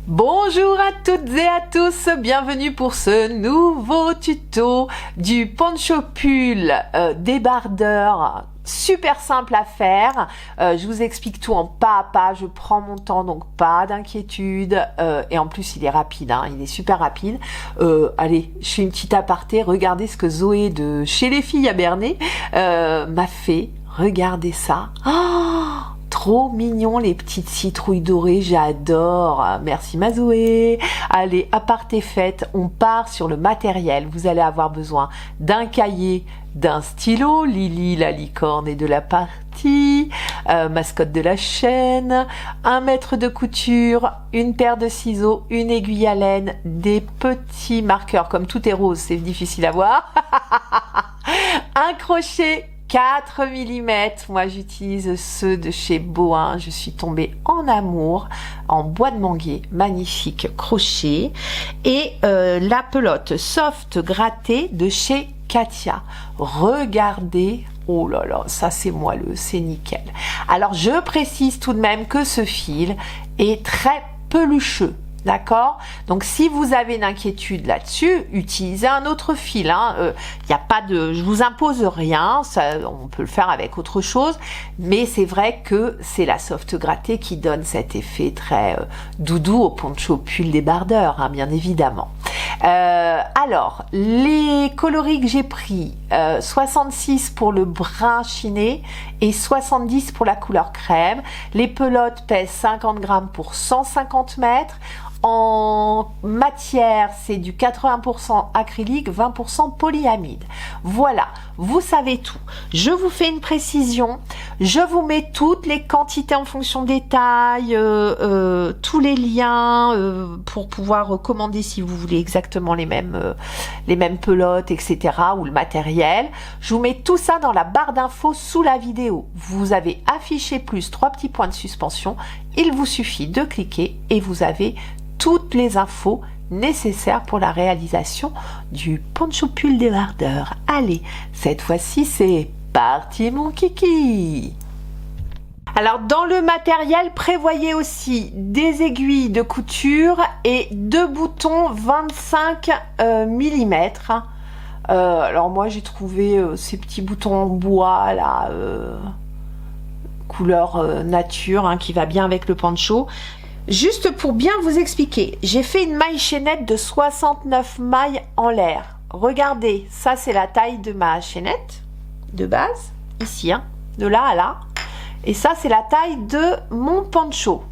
Bonjour à toutes et à tous, bienvenue pour ce nouveau tuto du poncho pull débardeur. Super simple à faire, je vous explique tout en pas à pas, je prends mon temps donc pas d'inquiétude et en plus il est rapide, hein, il est super rapide. Allez, je fais une petite aparté, regardez ce que Zoé de chez les filles à Bernay m'a fait, regardez ça. Oh, trop mignon les petites citrouilles dorées, j'adore. Merci ma Zoé. Allez, aparté faite, on part sur le matériel. Vous allez avoir besoin d'un cahier, d'un stylo, Lily la licorne et de la partie, mascotte de la chaîne, un mètre de couture, une paire de ciseaux, une aiguille à laine, des petits marqueurs, comme tout est rose, c'est difficile à voir, un crochet 4 mm, moi j'utilise ceux de chez Boin, je suis tombée en amour, en bois de manguier, magnifique crochet, et la pelote soft grattée de chez Katia. Regardez, oh là là, ça c'est moelleux, c'est nickel. Alors je précise tout de même que ce fil est très pelucheux. D'accord? Donc si vous avez une inquiétude là-dessus, utilisez un autre fil. Hein. Y a pas de, je vous impose rien, ça, on peut le faire avec autre chose, mais c'est vrai que c'est la soft grattée qui donne cet effet très doudou au poncho pull débardeur, hein, bien évidemment. Alors, les coloris que j'ai pris, 66 pour le brun chiné et 70 pour la couleur crème. Les pelotes pèsent 50 grammes pour 150 mètres. En matière, c'est du 80% acrylique, 20% polyamide. Voilà, vous savez tout. Je vous fais une précision. Je vous mets toutes les quantités en fonction des tailles, tous les liens pour pouvoir commander si vous voulez exactement les mêmes pelotes, etc. ou le matériel. Je vous mets tout ça dans la barre d'infos sous la vidéo. Vous avez affiché plus 3 petits points de suspension. Il vous suffit de cliquer et vous avez toutes les infos nécessaires pour la réalisation du poncho pull débardeur. Allez, cette fois-ci c'est parti mon kiki. Alors dans le matériel, prévoyez aussi des aiguilles de couture et 2 boutons 25 mm. Alors moi j'ai trouvé ces petits boutons en bois là, couleur nature, hein, qui va bien avec le poncho. Juste pour bien vous expliquer, j'ai fait une maille chaînette de 69 mailles en l'air. Regardez, ça c'est la taille de ma chaînette de base, ici, hein, de là à là. Et ça c'est la taille de mon poncho.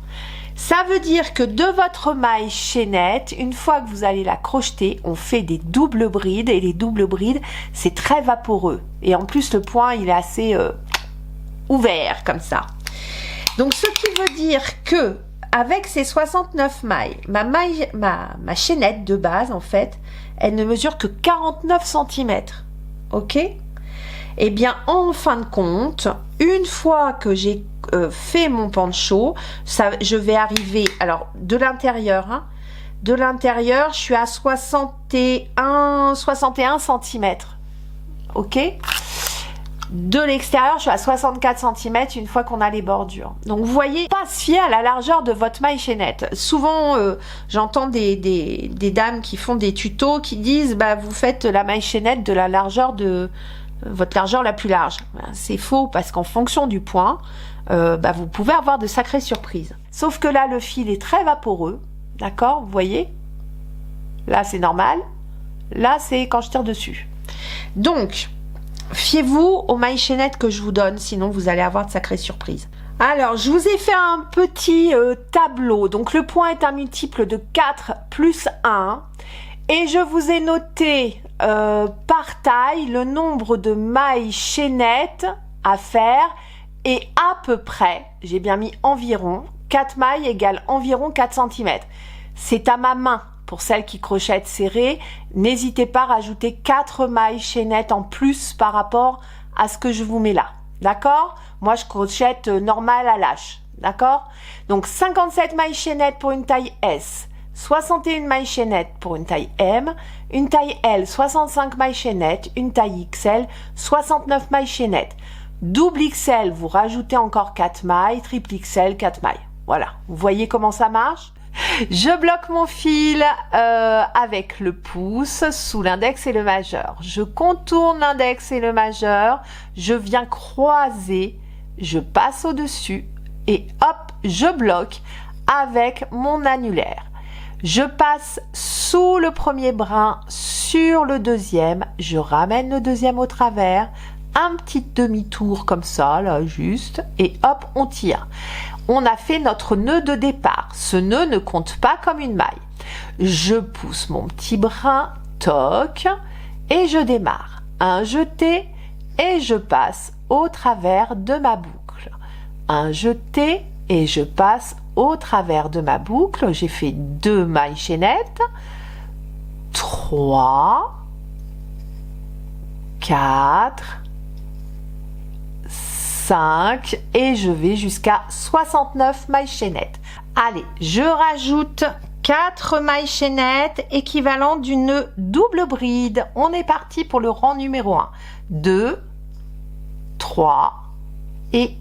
Ça veut dire que de votre maille chaînette, une fois que vous allez la crocheter, on fait des doubles brides. Et les doubles brides, c'est très vaporeux. Et en plus, le point, il est assez ouvert comme ça. Donc ce qui veut dire que avec ces 69 mailles, ma chaînette de base, en fait, elle ne mesure que 49 cm. Ok? Eh bien, en fin de compte, une fois que j'ai fait mon poncho, ça, je vais arriver, alors, de l'intérieur, hein, de l'intérieur, je suis à 61 cm. Ok? De l'extérieur, je suis à 64 cm une fois qu'on a les bordures. Donc vous voyez, pas se fier à la largeur de votre maille chaînette. Souvent, j'entends des dames qui font des tutos qui disent bah vous faites la maille chaînette de la largeur de votre largeur la plus large. C'est faux parce qu'en fonction du point, vous pouvez avoir de sacrées surprises. Sauf que là, le fil est très vaporeux, d'accord? Vous voyez? Là, c'est normal. Là, c'est quand je tire dessus. Donc fiez-vous aux mailles chaînettes que je vous donne, sinon vous allez avoir de sacrées surprises. Alors, je vous ai fait un petit tableau. Donc, le point est un multiple de 4 plus 1. Et je vous ai noté par taille le nombre de mailles chaînettes à faire. Et à peu près, j'ai bien mis environ, 4 mailles égale environ 4 cm. C'est à ma main. Pour celles qui crochettent serré, n'hésitez pas à rajouter 4 mailles chaînettes en plus par rapport à ce que je vous mets là. D'accord? Moi, je crochette normal à lâche. D'accord? Donc, 57 mailles chaînettes pour une taille S, 61 mailles chaînettes pour une taille M, une taille L, 65 mailles chaînettes, une taille XL, 69 mailles chaînettes. Double XL, vous rajoutez encore 4 mailles, triple XL, 4 mailles. Voilà, vous voyez comment ça marche? Je bloque mon fil avec le pouce sous l'index et le majeur. Je contourne l'index et le majeur. Je viens croiser. Je passe au-dessus et hop, je bloque avec mon annulaire. Je passe sous le premier brin sur le deuxième. Je ramène le deuxième au travers. Un petit demi-tour comme ça, là, juste. Et hop, on tire. On a fait notre nœud de départ. Ce nœud ne compte pas comme une maille. Je pousse mon petit brin, toc, et je démarre. Un jeté et je passe au travers de ma boucle. Un jeté et je passe au travers de ma boucle. J'ai fait 2 mailles chaînettes, 3, 4, 5 et je vais jusqu'à 69 mailles chaînettes. Allez, je rajoute 4 mailles chaînettes équivalentes d'une double bride. On est parti pour le rang numéro 1. 2, 3 et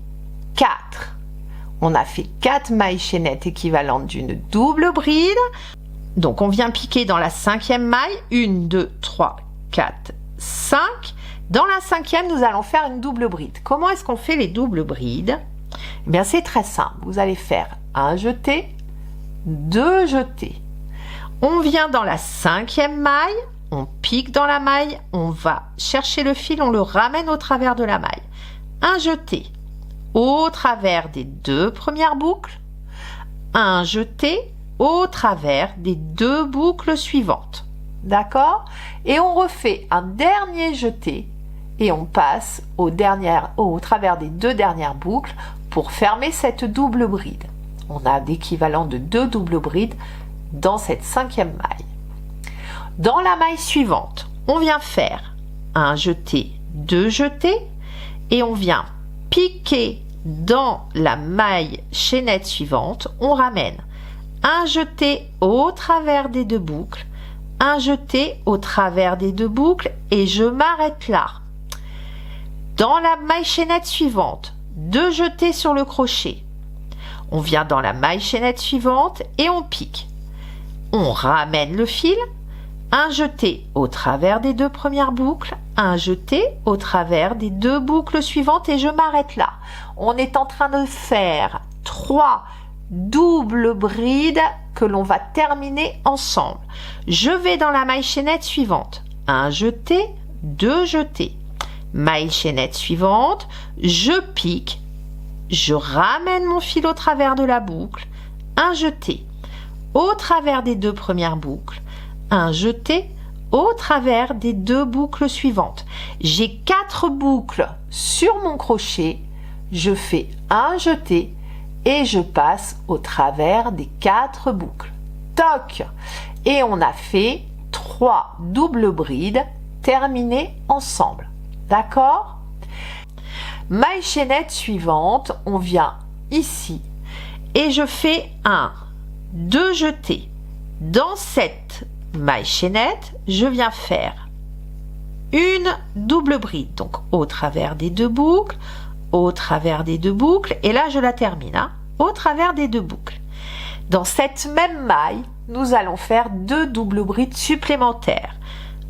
4. On a fait 4 mailles chaînettes équivalentes d'une double bride. Donc on vient piquer dans la 5e maille. 1, 2, 3, 4, 5. Dans la 5e, nous allons faire une double bride. Comment est-ce qu'on fait les doubles brides? Eh bien, c'est très simple. Vous allez faire un jeté, 2 jetés. On vient dans la 5e maille, on pique dans la maille, on va chercher le fil, on le ramène au travers de la maille. Un jeté au travers des 2 premières boucles, un jeté au travers des 2 boucles suivantes. D'accord? Et on refait un dernier jeté et on passe au travers des 2 dernières boucles pour fermer cette double bride. On a l'équivalent de 2 doubles brides dans cette 5e maille. Dans la maille suivante, on vient faire un jeté, 2 jetés et on vient piquer dans la maille chaînette suivante. On ramène un jeté au travers des 2 boucles, un jeté au travers des 2 boucles et je m'arrête là. Dans la maille chaînette suivante, 2 jetés sur le crochet. On vient dans la maille chaînette suivante et on pique. On ramène le fil, un jeté au travers des 2 premières boucles, un jeté au travers des 2 boucles suivantes et je m'arrête là. On est en train de faire 3 doubles brides que l'on va terminer ensemble. Je vais dans la maille chaînette suivante, un jeté, 2 jetés. Maille chaînette suivante, je pique, je ramène mon fil au travers de la boucle, un jeté au travers des 2 premières boucles, un jeté au travers des 2 boucles suivantes. J'ai 4 boucles sur mon crochet, je fais un jeté et je passe au travers des 4 boucles. Toc! Et on a fait 3 doubles brides terminées ensemble. D'accord? Maille chaînette suivante, on vient ici et je fais 1, 2 jetés. Dans cette maille chaînette, je viens faire une double bride, donc au travers des 2 boucles, au travers des 2 boucles, et là je la termine, hein, au travers des 2 boucles. Dans cette même maille, nous allons faire 2 doubles brides supplémentaires.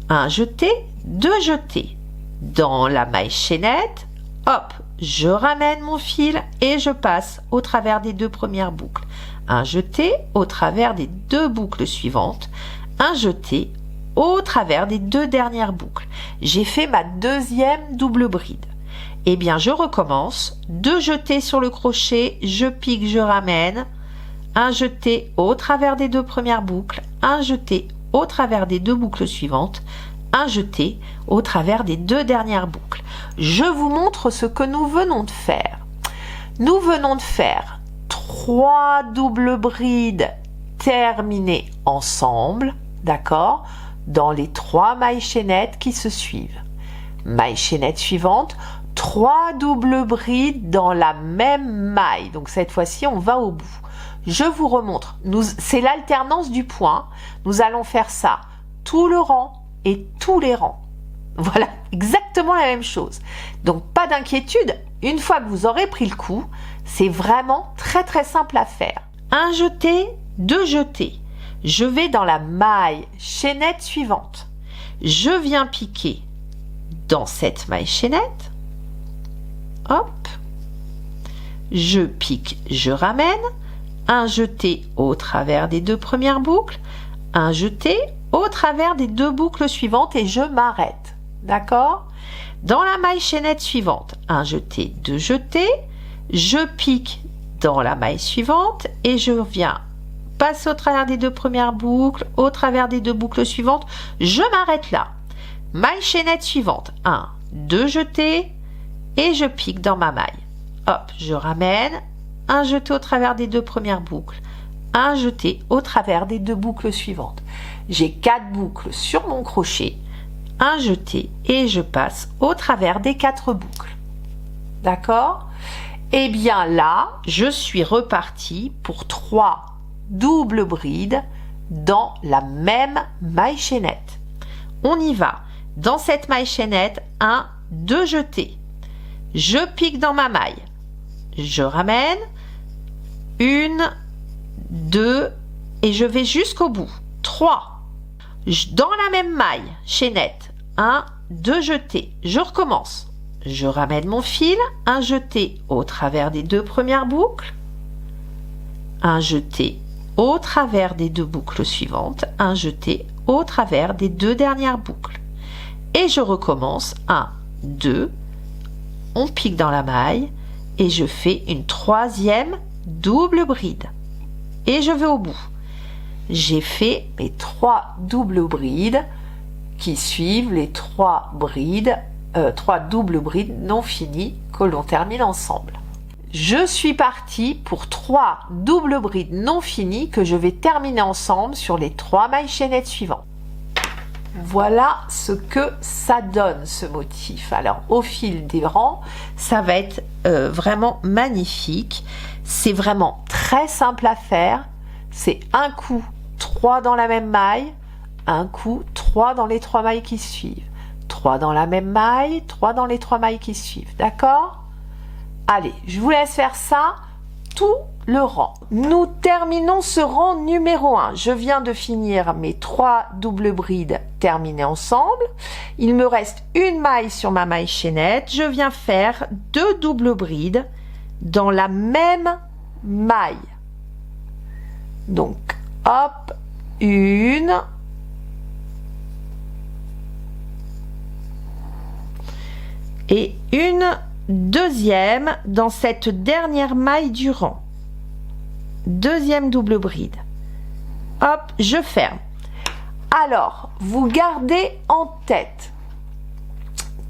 Un jeté, 2 jetés. Dans la maille chaînette, hop, je ramène mon fil et je passe au travers des 2 premières boucles. Un jeté au travers des 2 boucles suivantes, un jeté au travers des 2 dernières boucles. J'ai fait ma 2e double bride. Eh bien, je recommence. 2 jetés sur le crochet, je pique, je ramène. Un jeté au travers des 2 premières boucles, un jeté au travers des 2 boucles suivantes, un jeté au travers des 2 dernières boucles. Je vous montre ce que nous venons de faire. Nous venons de faire 3 doubles brides terminées ensemble, d'accord, dans les 3 mailles chaînettes qui se suivent. Maille chaînette suivante, 3 doubles brides dans la même maille. Donc cette fois-ci, on va au bout. Je vous remontre. C'est l'alternance du point. Nous allons faire ça tout le rang et tous les rangs. Voilà, exactement la même chose. Donc pas d'inquiétude, une fois que vous aurez pris le coup, c'est vraiment très très simple à faire. Un jeté, 2 jetés. Je vais dans la maille chaînette suivante. Je viens piquer dans cette maille chaînette. Hop. Je pique, je ramène. Un jeté au travers des 2 premières boucles. Un jeté au travers des 2 boucles suivantes et je m'arrête. D'accord? Dans la maille chaînette suivante, un jeté, 2 jetés. Je pique dans la maille suivante et je viens passer au travers des 2 premières boucles, au travers des 2 boucles suivantes. Je m'arrête là. Maille chaînette suivante, 1, 2 jetés et je pique dans ma maille. Hop, je ramène, un jeté au travers des 2 premières boucles, un jeté au travers des 2 boucles suivantes. J'ai 4 boucles sur mon crochet, un jeté et je passe au travers des 4 boucles. D'accord? Et bien là, je suis repartie pour 3 doubles brides dans la même maille chaînette. On y va. Dans cette maille chaînette, 1, 2 jetés. Je pique dans ma maille. Je ramène. 1, 2 et je vais jusqu'au bout. 3. Dans la même maille chaînette, 1, 2 jetés. Je recommence. Je ramène mon fil, un jeté au travers des 2 premières boucles, un jeté au travers des 2 boucles suivantes, un jeté au travers des 2 dernières boucles. Et je recommence, 1, 2, on pique dans la maille et je fais une 3e double bride. Et je vais au bout. J'ai fait mes 3 doubles brides qui suivent les 3 brides 3 doubles brides non finies que l'on termine ensemble. Je suis partie pour 3 doubles brides non finies que je vais terminer ensemble sur les 3 mailles chaînettes suivantes. Voilà ce que ça donne ce motif. Alors au fil des rangs, ça va être vraiment magnifique. C'est vraiment très simple à faire. C'est un coup 3 dans la même maille, un coup 3 dans les 3 mailles qui suivent. 3 dans la même maille, 3 dans les 3 mailles qui suivent, d'accord? Allez, je vous laisse faire ça tout le rang. Nous terminons ce rang numéro 1. Je viens de finir mes 3 doubles brides terminées ensemble. Il me reste une maille sur ma maille chaînette. Je viens faire 2 doubles brides dans la même maille. Donc, hop, une. Et une deuxième dans cette dernière maille du rang. Deuxième double bride. Hop, je ferme. Alors, vous gardez en tête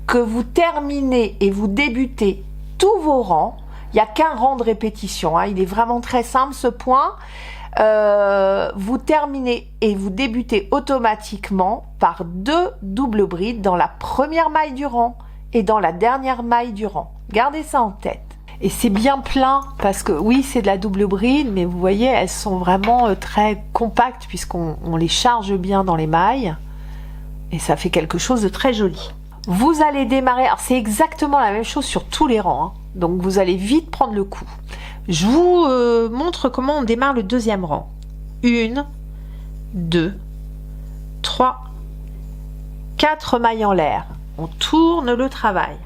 que vous terminez et vous débutez tous vos rangs. Il n'y a qu'un rang de répétition, hein. Il est vraiment très simple ce point. Vous terminez et vous débutez automatiquement par 2 doubles brides dans la première maille du rang et dans la dernière maille du rang. Gardez ça en tête. Et c'est bien plein parce que oui, c'est de la double bride, mais vous voyez, elles sont vraiment très compactes puisqu'on les charge bien dans les mailles et ça fait quelque chose de très joli. Vous allez démarrer, alors c'est exactement la même chose sur tous les rangs, hein. Donc vous allez vite prendre le coup. Je vous montre comment on démarre le deuxième rang. 1, 2, 3, 4 mailles en l'air. On tourne le travail.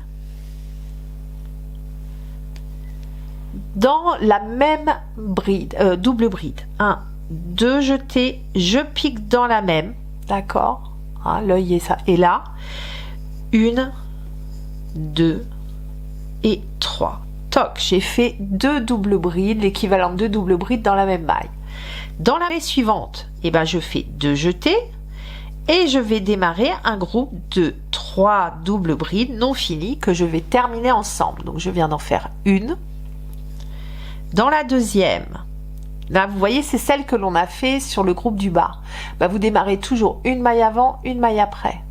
Dans la même bride, double bride. 1, 2 jetés, je pique dans la même. D'accord, hein, l'œil est là. 1, 2 et 3. Toc, j'ai fait 2 doubles brides, l'équivalent de 2 doubles brides dans la même maille. Dans la maille suivante, eh ben, je fais 2 jetés et je vais démarrer un groupe de 3 doubles brides non finies que je vais terminer ensemble. Donc je viens d'en faire une. Dans la deuxième, là vous voyez, c'est celle que l'on a fait sur le groupe du bas. Ben, vous démarrez toujours une maille avant, une maille après.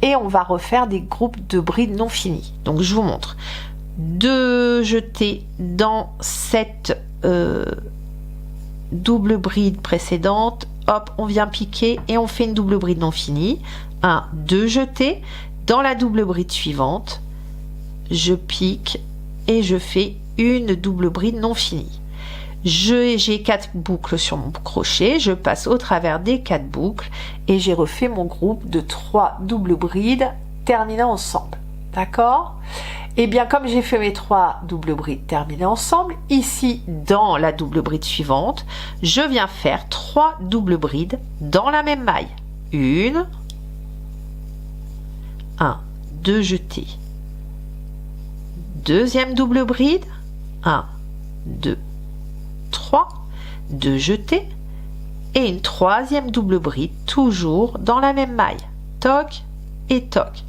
Et on va refaire des groupes de brides non finies. Donc je vous montre. 2 jetés dans cette double bride précédente. Hop, on vient piquer et on fait une double bride non finie. 1, 2 jetés dans la double bride suivante. Je pique et je fais une double bride non finie. j'ai 4 boucles sur mon crochet, je passe au travers des 4 boucles et j'ai refait mon groupe de 3 doubles brides terminant ensemble. D'accord? Et bien comme j'ai fait mes 3 doubles brides terminées ensemble, ici dans la double bride suivante, je viens faire 3 doubles brides dans la même maille. 1, 2 jetés. Deuxième double bride, 1, 2, 3, 2 jetés et une troisième double bride toujours dans la même maille. Toc et toc.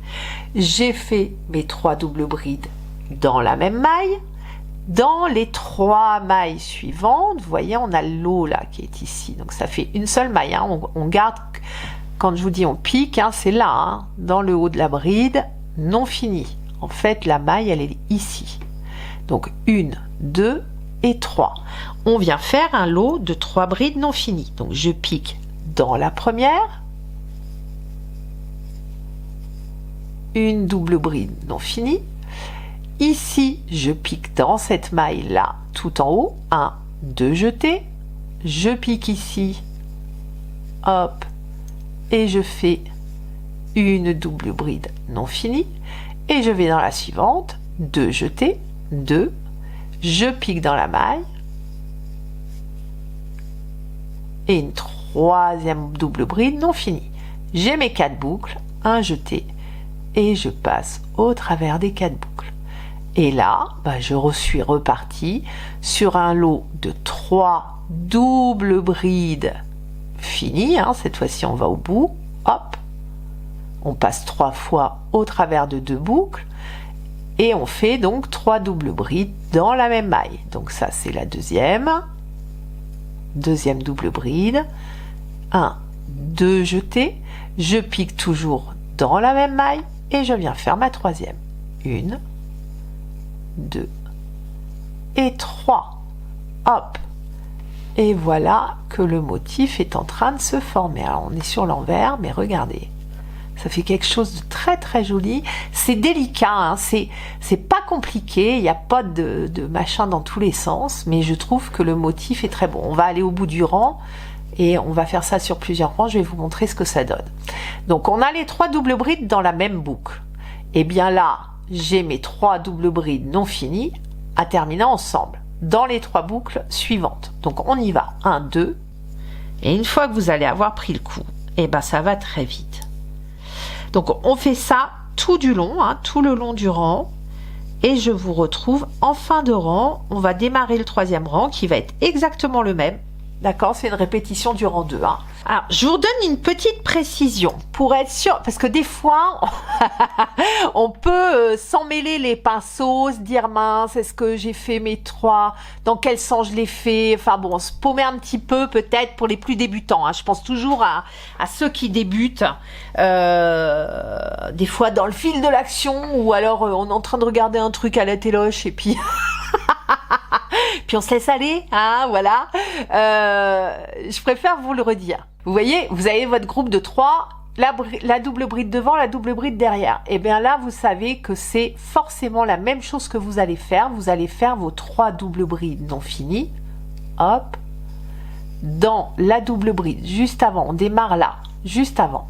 J'ai fait mes 3 doubles brides dans la même maille. Dans les 3 mailles suivantes, vous voyez, on a l'eau là qui est ici. Donc ça fait une seule maille. Hein. On garde, quand je vous dis on pique, hein, c'est là, hein, dans le haut de la bride, non fini. En fait, la maille, elle est ici. Donc 1, 2 et 3. On vient faire un lot de 3 brides non finies. Donc je pique dans la première. Une double bride non finie. Ici, je pique dans cette maille-là, tout en haut. 1, 2 jetés. Je pique ici. Hop. Et je fais une double bride non finie. Et je vais dans la suivante. 2 jetés. 2. Je pique dans la maille. Et une troisième double bride non finie. J'ai mes 4 boucles. 1 jeté. Et je passe au travers des 4 boucles. Et là, je suis reparti sur un lot de 3 doubles brides finies. Hein, cette fois-ci, on va au bout. Hop. On passe 3 fois au travers de 2 boucles. Et on fait donc 3 doubles brides dans la même maille. Donc ça, c'est la deuxième. Deuxième double bride. 1, 2 jetés. Je pique toujours dans la même maille. Et je viens faire ma troisième. 1, 2 et 3. Hop. Et voilà que le motif est en train de se former. Alors on est sur l'envers, mais regardez. Ça fait quelque chose de très très joli. C'est délicat, hein. C'est pas compliqué. Il n'y a pas de machin dans tous les sens. Mais je trouve que le motif est très bon. On va aller au bout du rang. Et on va faire ça sur plusieurs rangs, je vais vous montrer ce que ça donne. Donc on a les 3 doubles brides dans la même boucle. Et bien là, j'ai mes 3 doubles brides non finies à terminer ensemble, dans les 3 boucles suivantes. Donc on y va, 1, 2. Et une fois que vous allez avoir pris le coup, et ben ça va très vite. Donc on fait ça tout du long, hein, tout le long du rang. Et je vous retrouve en fin de rang. On va démarrer le 3e rang qui va être exactement le même. D'accord, c'est une répétition du rang 2. Hein. Alors, je vous donne une petite précision pour être sûr, parce que des fois, on peut s'en mêler les pinceaux, se dire mince, est-ce que j'ai fait mes 3, dans quel sens je les fais, enfin bon, se paumer un petit peu peut-être pour les plus débutants. Hein. Je pense toujours à ceux qui débutent, des fois dans le fil de l'action, ou alors on est en train de regarder un truc à la téloche et puis... Puis on se laisse aller, hein, voilà. Je préfère vous le redire. Vous voyez, vous avez votre groupe de 3, la double bride devant, la double bride derrière. Et bien là, vous savez que c'est forcément la même chose que vous allez faire. Vous allez faire vos 3 doubles brides non finies. Hop. Dans la double bride, juste avant. On démarre là, juste avant.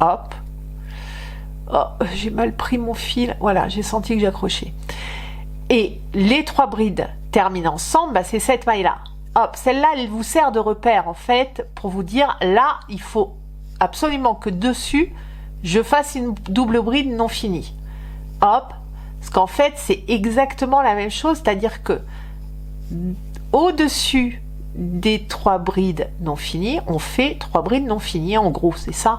Hop. Oh, j'ai mal pris mon fil. Voilà, j'ai senti que j'accrochais. Et les 3 brides terminent ensemble, c'est cette maille-là. Hop, celle-là, elle vous sert de repère, en fait, pour vous dire, là, il faut absolument que dessus, je fasse une double bride non finie. Hop, parce qu'en fait, c'est exactement la même chose, c'est-à-dire que au-dessus des 3 brides non finies, on fait 3 brides non finies, en gros, c'est ça.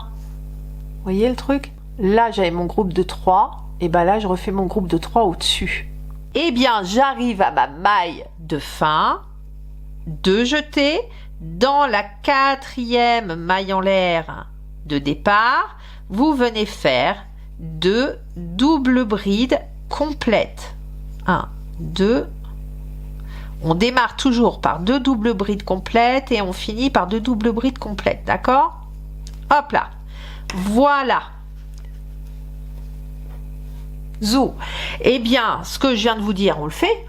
Vous voyez le truc? Là, j'avais mon groupe de 3, et ben là, je refais mon groupe de 3 au-dessus. Eh bien, j'arrive à ma maille de fin, 2 jetés, dans la 4e maille en l'air de départ, vous venez faire 2 doubles brides complètes. 1, 2, on démarre toujours par 2 doubles brides complètes et on finit par 2 doubles brides complètes, d'accord? Hop là, voilà. Zou. Eh bien, ce que je viens de vous dire, on le fait.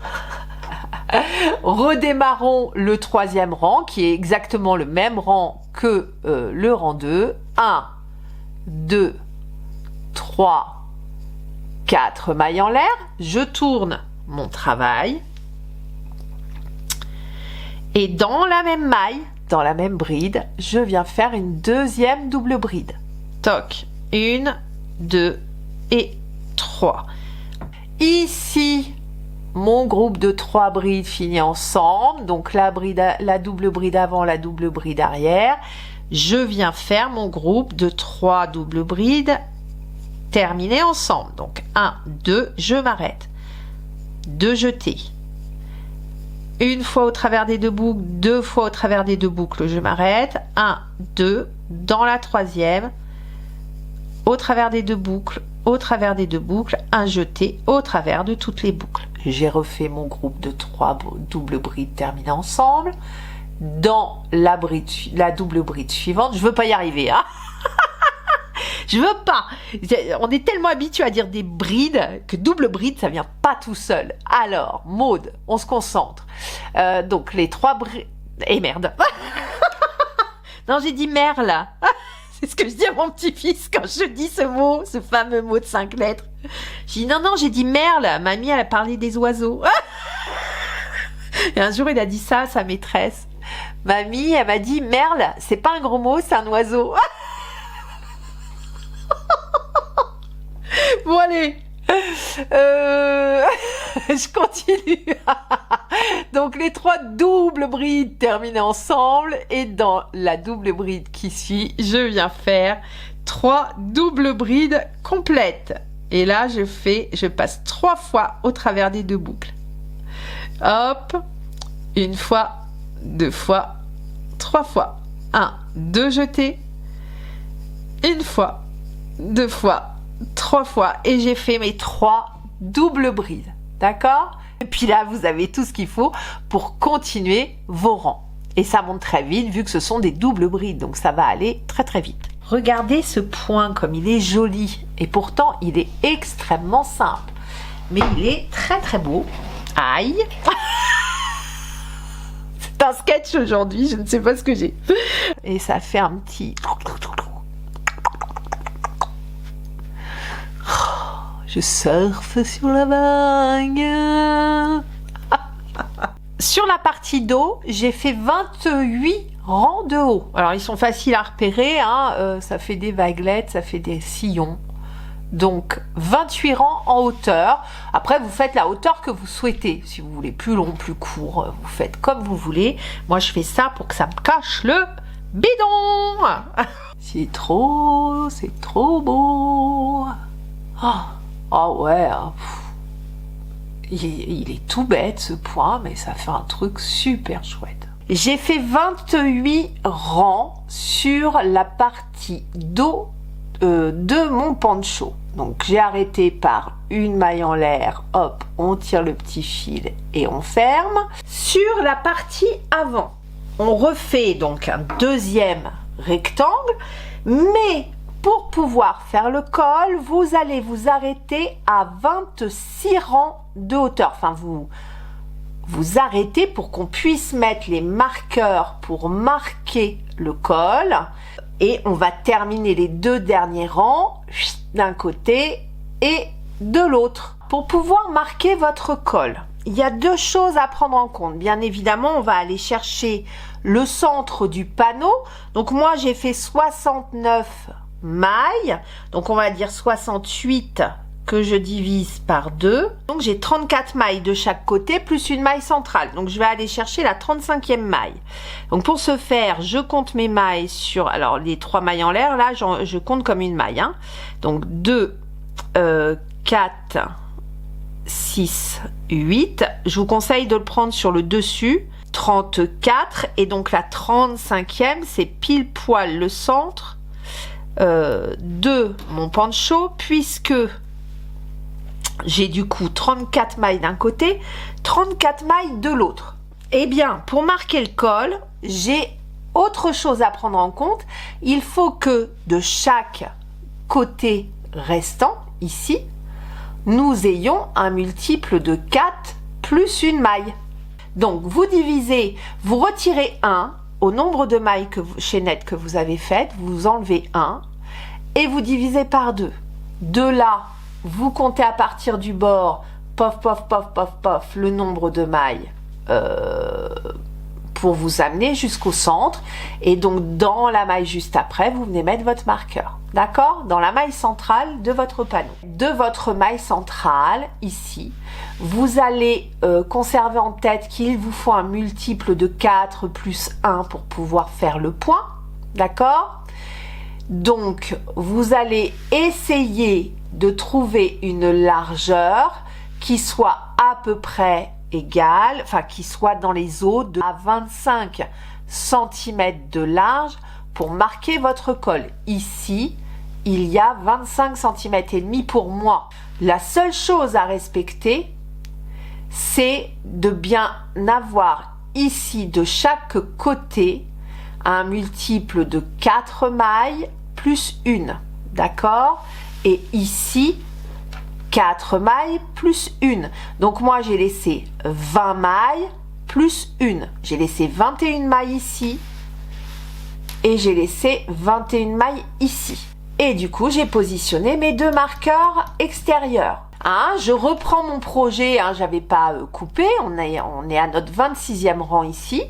Redémarrons le troisième rang qui est exactement le même rang que le rang 2. 1, 2, 3, 4 mailles en l'air. Je tourne mon travail. Et dans la même maille, dans la même bride, je viens faire une deuxième double bride. Toc, 1, 2 et 3. Ici, mon groupe de 3 brides finit ensemble. Donc la double bride avant, la double bride arrière. Je viens faire mon groupe de 3 doubles brides terminés ensemble. Donc 1, 2, je m'arrête. 2 jetés. Une fois au travers des 2 boucles, 2 fois au travers des 2 boucles, je m'arrête. 1, 2, dans la troisième, au travers des 2 boucles, au travers des 2 boucles, un jeté au travers de toutes les boucles. J'ai refait mon groupe de 3 doubles brides terminés ensemble. Dans la double bride suivante, je veux pas y arriver, hein. Je veux pas. On est tellement habitué à dire des brides que double bride, ça vient pas tout seul. Alors, Maude, on se concentre. Donc, les 3 brides... Eh merde. Non, j'ai dit merle. C'est ce que je dis à mon petit-fils quand je dis ce mot, ce fameux mot de 5 lettres. J'ai dit non, j'ai dit merle. Mamie, elle a parlé des oiseaux. Et un jour, il a dit ça à sa maîtresse. Mamie, elle m'a dit merle, c'est pas un gros mot, c'est un oiseau. Bon allez, je continue. Donc les 3 doubles brides terminées ensemble et dans la double bride qui suit, je viens faire 3 doubles brides complètes. Et là, je passe 3 fois au travers des 2 boucles. Hop, 1 fois, 2 fois, 3 fois. 1, 2 jetés. 1 fois, 2 fois, 3 fois et j'ai fait mes 3 doubles brides, d'accord? Et puis là, vous avez tout ce qu'il faut pour continuer vos rangs. Et ça monte très vite vu que ce sont des doubles brides, donc ça va aller très très vite. Regardez ce point comme il est joli et pourtant il est extrêmement simple. Mais il est très très beau. Aïe! C'est un sketch aujourd'hui, je ne sais pas ce que j'ai. Et ça fait un petit... Je surfe sur la vague. Sur la partie dos, j'ai fait 28 rangs de haut. Alors, ils sont faciles à repérer, hein, ça fait des vaguelettes, ça fait des sillons. Donc, 28 rangs en hauteur. Après, vous faites la hauteur que vous souhaitez. Si vous voulez plus long, plus court, vous faites comme vous voulez. Moi, je fais ça pour que ça me cache le bidon. C'est trop beau. Oh ouais, il est tout bête ce point, mais ça fait un truc super chouette. J'ai fait 28 rangs sur la partie dos de mon poncho. Donc j'ai arrêté par une maille en l'air, hop, on tire le petit fil et on ferme. Sur la partie avant, on refait donc un deuxième rectangle, mais pour pouvoir faire le col, vous allez vous arrêter à 26 rangs de hauteur. Enfin, vous arrêtez pour qu'on puisse mettre les marqueurs pour marquer le col. Et on va terminer les 2 derniers rangs d'un côté et de l'autre. Pour pouvoir marquer votre col, il y a 2 choses à prendre en compte. Bien évidemment, on va aller chercher le centre du panneau. Donc moi, j'ai fait 69 mailles, donc on va dire 68 que je divise par 2, donc j'ai 34 mailles de chaque côté plus une maille centrale, donc je vais aller chercher la 35e maille. Donc pour ce faire, je compte mes mailles sur, alors les 3 mailles en l'air, là je compte comme une maille, hein. Donc 2, 4, 6, 8, je vous conseille de le prendre sur le dessus, 34, et donc la 35e, c'est pile poil le centre de mon poncho, puisque j'ai du coup 34 mailles d'un côté, 34 mailles de l'autre. Eh bien, pour marquer le col, j'ai autre chose à prendre en compte. Il faut que de chaque côté restant, ici, nous ayons un multiple de 4 plus une maille. Donc vous divisez, vous retirez 1 au nombre de mailles chaînettes que vous avez faites, vous enlevez 1 et vous divisez par 2. De là, vous comptez à partir du bord, pof, pof, pof, pof, pof, le nombre de mailles pour vous amener jusqu'au centre. Et donc, dans la maille juste après, vous venez mettre votre marqueur. D'accord? Dans la maille centrale de votre panneau. De votre maille centrale, ici, vous allez conserver en tête qu'il vous faut un multiple de 4 plus 1 pour pouvoir faire le point. D'accord? Donc, vous allez essayer de trouver une largeur qui soit à peu près égale, enfin qui soit dans les eaux de 25 cm de large pour marquer votre col. Ici, il y a 25 cm et demi pour moi. La seule chose à respecter, c'est de bien avoir ici de chaque côté un multiple de 4 mailles plus 1, d'accord? Et ici, 4 mailles plus 1. Donc moi, j'ai laissé 20 mailles plus 1. J'ai laissé 21 mailles ici et j'ai laissé 21 mailles ici. Et du coup, j'ai positionné mes deux marqueurs extérieurs. Hein, je reprends mon projet, hein, j'avais pas coupé, on est à notre 26e rang ici.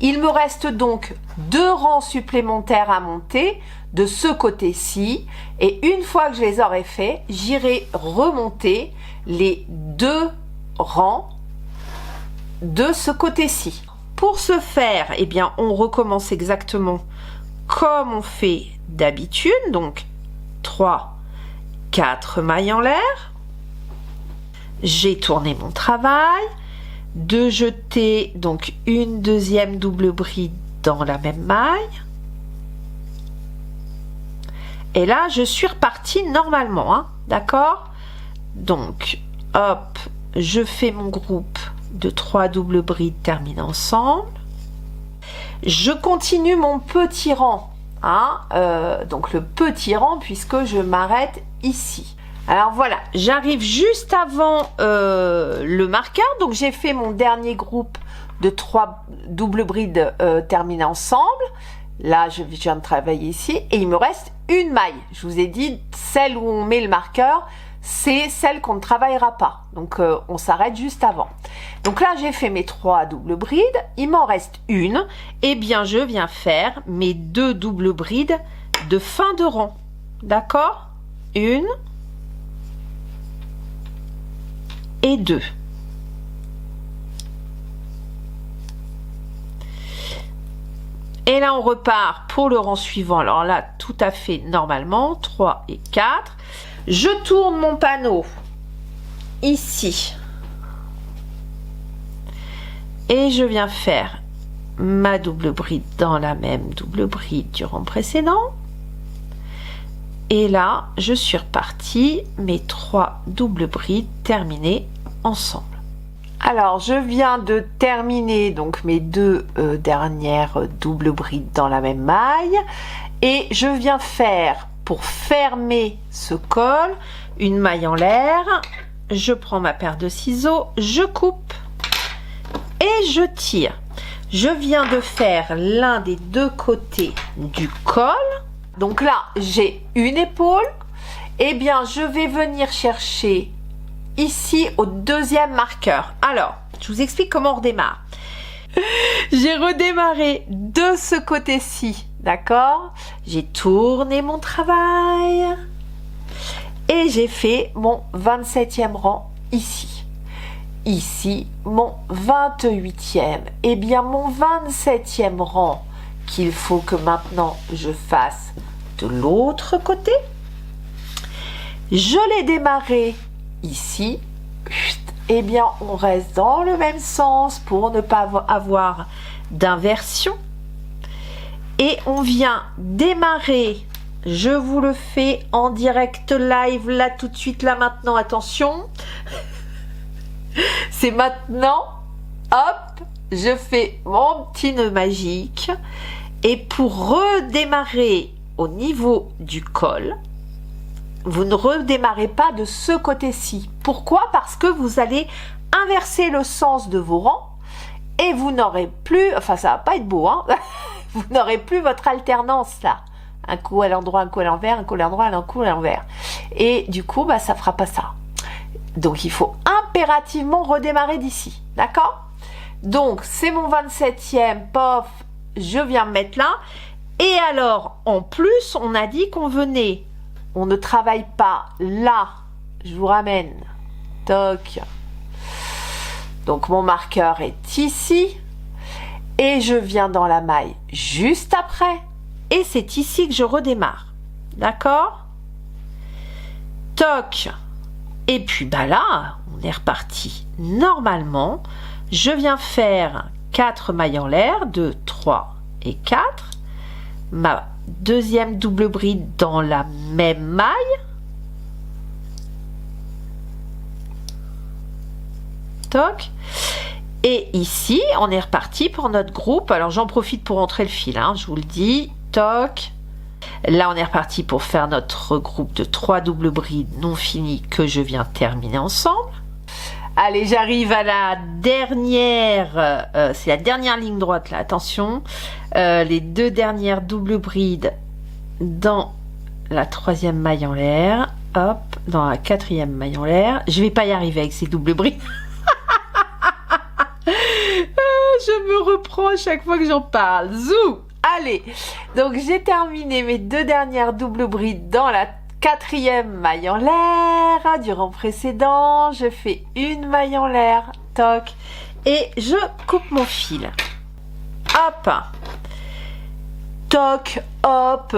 Il me reste donc 2 rangs supplémentaires à monter de ce côté-ci. Et une fois que je les aurai faits, j'irai remonter les 2 rangs de ce côté-ci. Pour ce faire, eh bien, on recommence exactement comme on fait d'habitude. Donc, 3, 4 mailles en l'air. J'ai tourné mon travail, de jeter donc une deuxième double bride dans la même maille. Et là, je suis repartie normalement, hein, d'accord? Donc, hop, je fais mon groupe de 3 doubles brides terminés ensemble. Je continue mon petit rang, hein, donc le petit rang puisque je m'arrête ici. Alors voilà, j'arrive juste avant le marqueur, donc j'ai fait mon dernier groupe de 3 doubles brides terminées ensemble. Là, je viens de travailler ici et il me reste une maille. Je vous ai dit, celle où on met le marqueur, c'est celle qu'on ne travaillera pas. Donc, on s'arrête juste avant. Donc là, j'ai fait mes 3 doubles brides. Il m'en reste une. Eh bien, je viens faire mes 2 doubles brides de fin de rang. D'accord? 1 et 2. Et là, on repart pour le rang suivant. Alors là, tout à fait normalement. 3 et 4. Je tourne mon panneau ici. Et je viens faire ma double bride dans la même double bride du rang précédent. Et là, je suis repartie, mes 3 doubles brides terminées ensemble. Alors, je viens de terminer donc mes 2 dernières doubles brides dans la même maille. Et je viens faire, pour fermer ce col, une maille en l'air. Je prends ma paire de ciseaux, je coupe et je tire. Je viens de faire l'un des 2 côtés du col. Donc là, j'ai une épaule. Eh bien, je vais venir chercher ici au 2e marqueur. Alors, je vous explique comment on redémarre. J'ai redémarré de ce côté-ci, d'accord? J'ai tourné mon travail et j'ai fait mon 27e rang ici. Ici, mon 28e. Eh bien, mon 27e rang qu'il faut que maintenant je fasse de l'autre côté. Je l'ai démarré ici. Eh bien, on reste dans le même sens pour ne pas avoir d'inversion. Et on vient démarrer. Je vous le fais en direct live, là, tout de suite, là, maintenant. Attention. C'est maintenant. Hop, je fais mon petit nœud magique. Et pour redémarrer au niveau du col, vous ne redémarrez pas de ce côté-ci. Pourquoi? Parce que vous allez inverser le sens de vos rangs et vous n'aurez plus, enfin ça va pas être beau, hein, vous n'aurez plus votre alternance là. Un coup à l'endroit, un coup à l'envers, un coup à l'endroit, un coup à l'envers. Et du coup, bah, ça fera pas ça. Donc il faut impérativement redémarrer d'ici, d'accord? Donc c'est mon 27e, pof, je viens me mettre là. Et alors, en plus, on a dit qu'on venait, on ne travaille pas là, je vous ramène, toc. Donc mon marqueur est ici, et je viens dans la maille juste après, et c'est ici que je redémarre, d'accord? Toc. Et puis bah là, on est reparti. Normalement, je viens faire 4 mailles en l'air, 2, 3 et 4. Ma deuxième double bride dans la même maille. Toc. Et ici, on est reparti pour notre groupe. Alors j'en profite pour entrer le fil, hein, je vous le dis. Toc. Là, on est reparti pour faire notre groupe de 3 doubles brides non finies que je viens terminer ensemble. Allez, j'arrive à la dernière, c'est la dernière ligne droite là, attention. Les 2 dernières doubles brides dans la 3e maille en l'air. Hop, dans la 4e maille en l'air. Je vais pas y arriver avec ces doubles brides. Je me reprends à chaque fois que j'en parle. Zou! Allez, donc j'ai terminé mes 2 dernières doubles brides dans la 4e maille en l'air du rang précédent. Je fais une maille en l'air, toc, et je coupe mon fil. Hop, toc, hop.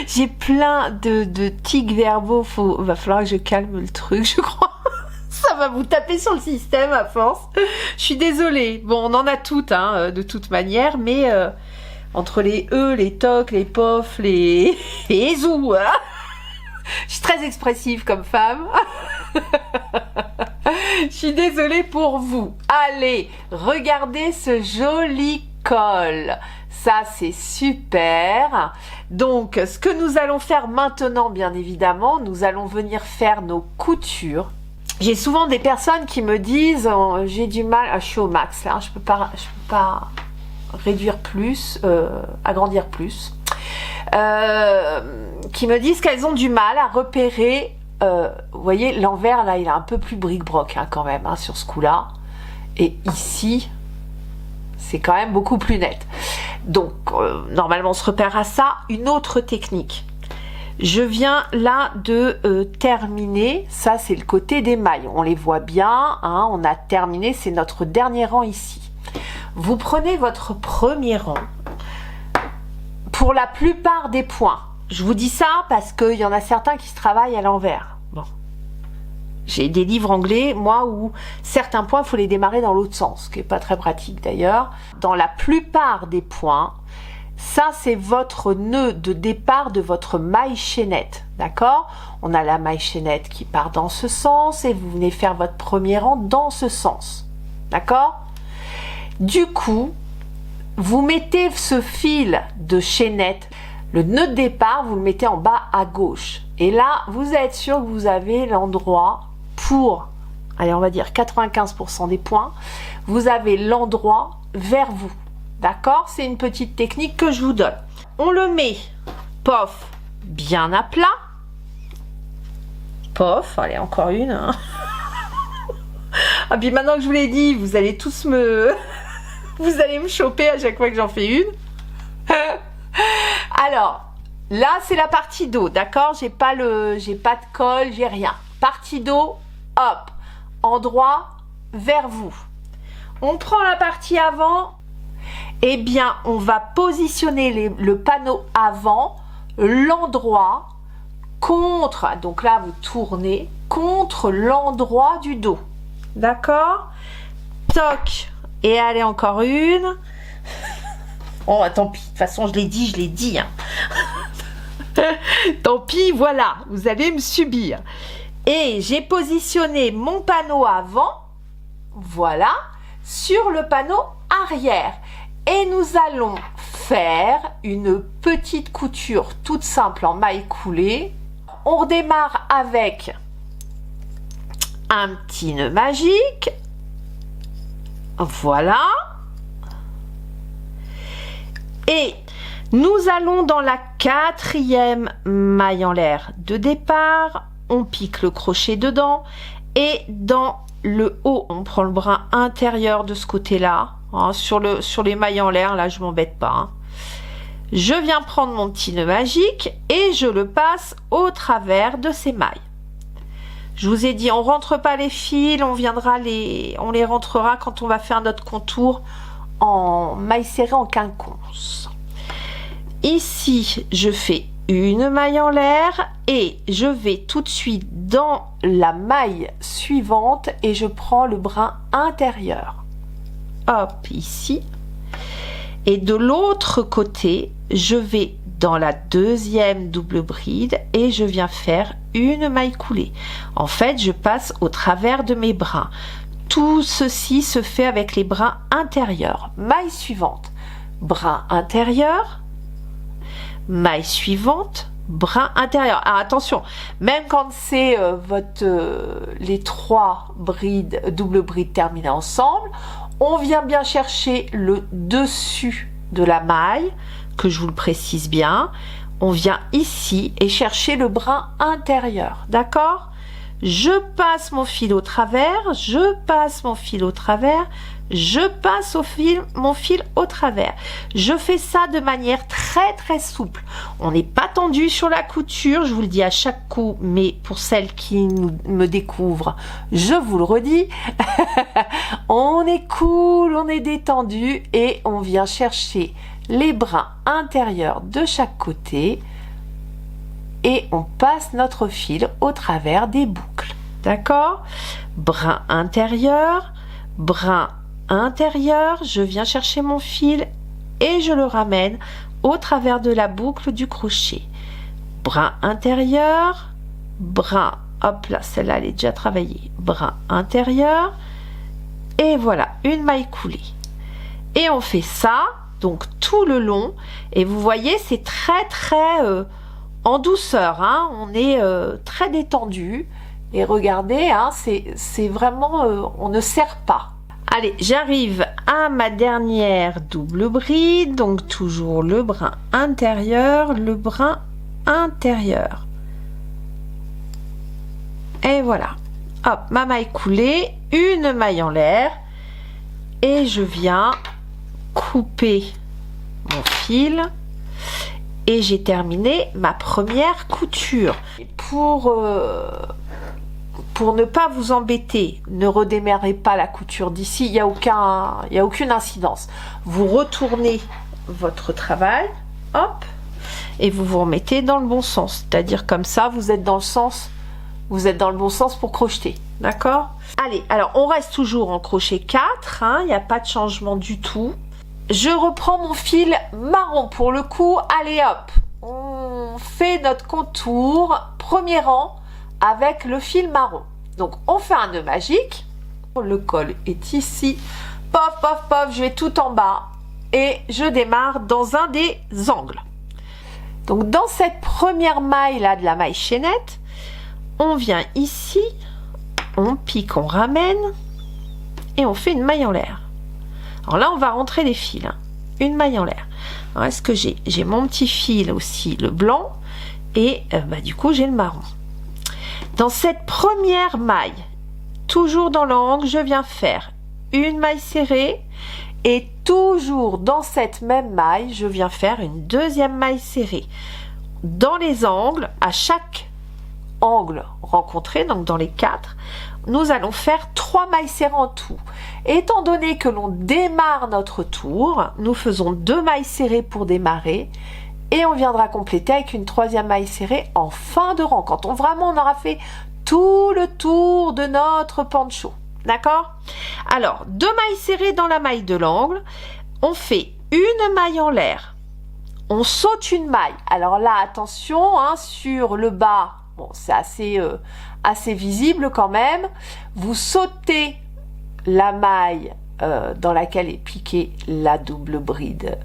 J'ai plein de tics verbaux. Va falloir que je calme le truc, je crois. Ça va vous taper sur le système à force. Je suis désolée. Bon, on en a toutes, hein, de toute manière, mais entre les les tocs, les pofs, les zou, hein. Je suis très expressive comme femme. Je suis désolée pour vous. Allez, regardez ce joli col. Ça, c'est super. Donc, ce que nous allons faire maintenant, bien évidemment, nous allons venir faire nos coutures. J'ai souvent des personnes qui me disent j'ai du mal, je suis au max là, je peux pas réduire plus, agrandir plus, qui me disent qu'elles ont du mal à repérer, vous voyez l'envers là il est un peu plus bric-broc hein, quand même hein, sur ce coup là, et ici c'est quand même beaucoup plus net. Donc normalement on se repère à ça. Une autre technique. Je viens là de terminer, ça c'est le côté des mailles, on les voit bien, hein, on a terminé, c'est notre dernier rang ici. Vous prenez votre premier rang, pour la plupart des points, je vous dis ça parce qu'il y en a certains qui se travaillent à l'envers. Bon. J'ai des livres anglais, moi, où certains points, il faut les démarrer dans l'autre sens, ce qui n'est pas très pratique d'ailleurs. Dans la plupart des points, ça, c'est votre nœud de départ de votre maille chaînette, d'accord? On a la maille chaînette qui part dans ce sens et vous venez faire votre premier rang dans ce sens, d'accord? Du coup, vous mettez ce fil de chaînette, le nœud de départ, vous le mettez en bas à gauche. Et là, vous êtes sûr que vous avez l'endroit pour, allez, on va dire 95% des points, vous avez l'endroit vers vous. D'accord? C'est une petite technique que je vous donne. On le met, pof, bien à plat. Pof, allez, encore une. Hein. Ah, puis maintenant que je vous l'ai dit, vous allez tous me... vous allez me choper à chaque fois que j'en fais une. Alors, là, c'est la partie dos, d'accord? J'ai pas de colle, j'ai rien. Partie dos, hop, endroit vers vous. On prend la partie avant. Eh bien, on va positionner le panneau avant, l'endroit contre, donc là vous tournez, contre l'endroit du dos. D'accord? Toc. Et allez, encore une. Oh, tant pis, de toute façon, je l'ai dit. Hein. Tant pis, voilà, vous allez me subir. Et j'ai positionné mon panneau avant, voilà, sur le panneau arrière. Et nous allons faire une petite couture toute simple en maille coulée. On redémarre avec un petit nœud magique. Voilà. Et nous allons dans la 4e maille en l'air de départ. On pique le crochet dedans et dans le haut, on prend le brin intérieur de ce côté-là. Hein, sur les mailles en l'air, là, je m'embête pas. Hein. Je viens prendre mon petit nœud magique et je le passe au travers de ces mailles. Je vous ai dit, on rentre pas les fils, on les rentrera quand on va faire notre contour en maille serrée en quinconce. Ici, je fais une maille en l'air et je vais tout de suite dans la maille suivante et je prends le brin intérieur. Hop, ici. Et de l'autre côté, je vais dans la 2e double bride et je viens faire une maille coulée. En fait, je passe au travers de mes brins. Tout ceci se fait avec les brins intérieurs. Maille suivante, brin intérieur, maille suivante, brin intérieur. Alors attention, même quand c'est les 3 brides, double brides terminées ensemble, on vient bien chercher le dessus de la maille, que je vous le précise bien. On vient ici et chercher le brin intérieur, d'accord? Je passe mon fil au travers, je passe mon fil au travers, je passe mon fil au travers. Je fais ça de manière très souple. On n'est pas tendu sur la couture, je vous le dis à chaque coup, mais pour celles qui me découvrent, je vous le redis, on est cool, on est détendu et on vient chercher les brins intérieurs de chaque côté et on passe notre fil au travers des boucles. D'accord? Brin intérieur, je viens chercher mon fil et je le ramène au travers de la boucle du crochet. Brin intérieur, brin, hop là, celle-là elle est déjà travaillée, brin intérieur, et voilà, une maille coulée. Et on fait ça, donc tout le long, et vous voyez, c'est très en douceur, hein, on est très détendu, et regardez, hein, c'est vraiment, on ne serre pas. Allez, j'arrive à ma dernière double bride, donc toujours le brin intérieur, et voilà, hop, ma maille coulée, une maille en l'air, et je viens couper mon fil, et j'ai terminé ma première couture. Et pour ne pas vous embêter, ne redémarrez pas la couture d'ici, il n'y a aucune incidence. Vous retournez votre travail, hop, et vous vous remettez dans le bon sens. C'est-à-dire comme ça, vous êtes dans le bon sens pour crocheter. D'accord? Allez, alors on reste toujours en crochet 4, hein, il n'y a pas de changement du tout. Je reprends mon fil marron pour le coup. Allez hop, on fait notre contour, premier rang, avec le fil marron. Donc on fait un nœud magique, le col est ici, pof pof pof, je vais tout en bas et je démarre dans un des angles. Donc dans cette première maille là de la maille chaînette, on vient ici, on pique, on ramène et on fait une maille en l'air. Alors là on va rentrer les fils, hein. Une maille en l'air. Alors est-ce que j'ai mon petit fil aussi, le blanc, et du coup j'ai le marron. Dans cette première maille, toujours dans l'angle, je viens faire une maille serrée et toujours dans cette même maille, je viens faire une deuxième maille serrée. Dans les angles, à chaque angle rencontré, donc dans les 4, nous allons faire 3 mailles serrées en tout. Étant donné que l'on démarre notre tour, nous faisons 2 mailles serrées pour démarrer. Et on viendra compléter avec une 3e maille serrée en fin de rang, quand on aura fait tout le tour de notre poncho. D'accord? Alors, 2 mailles serrées dans la maille de l'angle. On fait une maille en l'air. On saute une maille. Alors là, attention, hein, sur le bas, bon, c'est assez visible quand même. Vous sautez la maille dans laquelle est piquée la double bride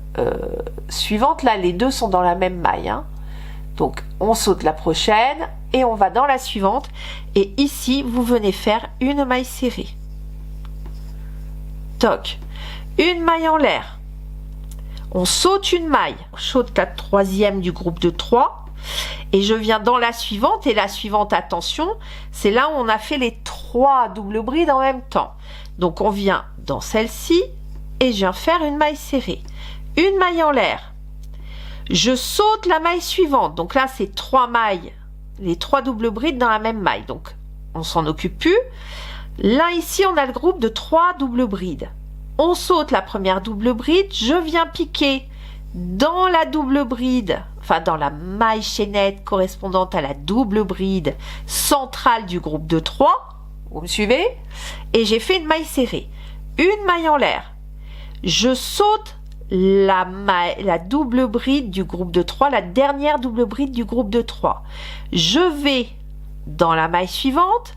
suivante. Là les deux sont dans la même maille, hein. Donc on saute la prochaine et on va dans la suivante, et ici vous venez faire une maille serrée. toc, une maille en l'air, on saute une maille, on saute la troisième du groupe de 3 et je viens dans la suivante, et la suivante, attention, c'est là où on a fait les 3 doubles brides en même temps. Donc on vient dans celle-ci et je viens faire une maille serrée, une maille en l'air, je saute la maille suivante, donc là c'est 3 mailles, les 3 doubles brides dans la même maille, donc on s'en occupe plus. Là ici on a le groupe de 3 doubles brides, on saute la première double bride, je viens piquer dans la double bride, enfin dans la maille chaînette correspondante à la double bride centrale du groupe de 3, vous me suivez, et j'ai fait une maille serrée, une maille en l'air, je saute la double bride du groupe de 3, la dernière double bride du groupe de 3, je vais dans la maille suivante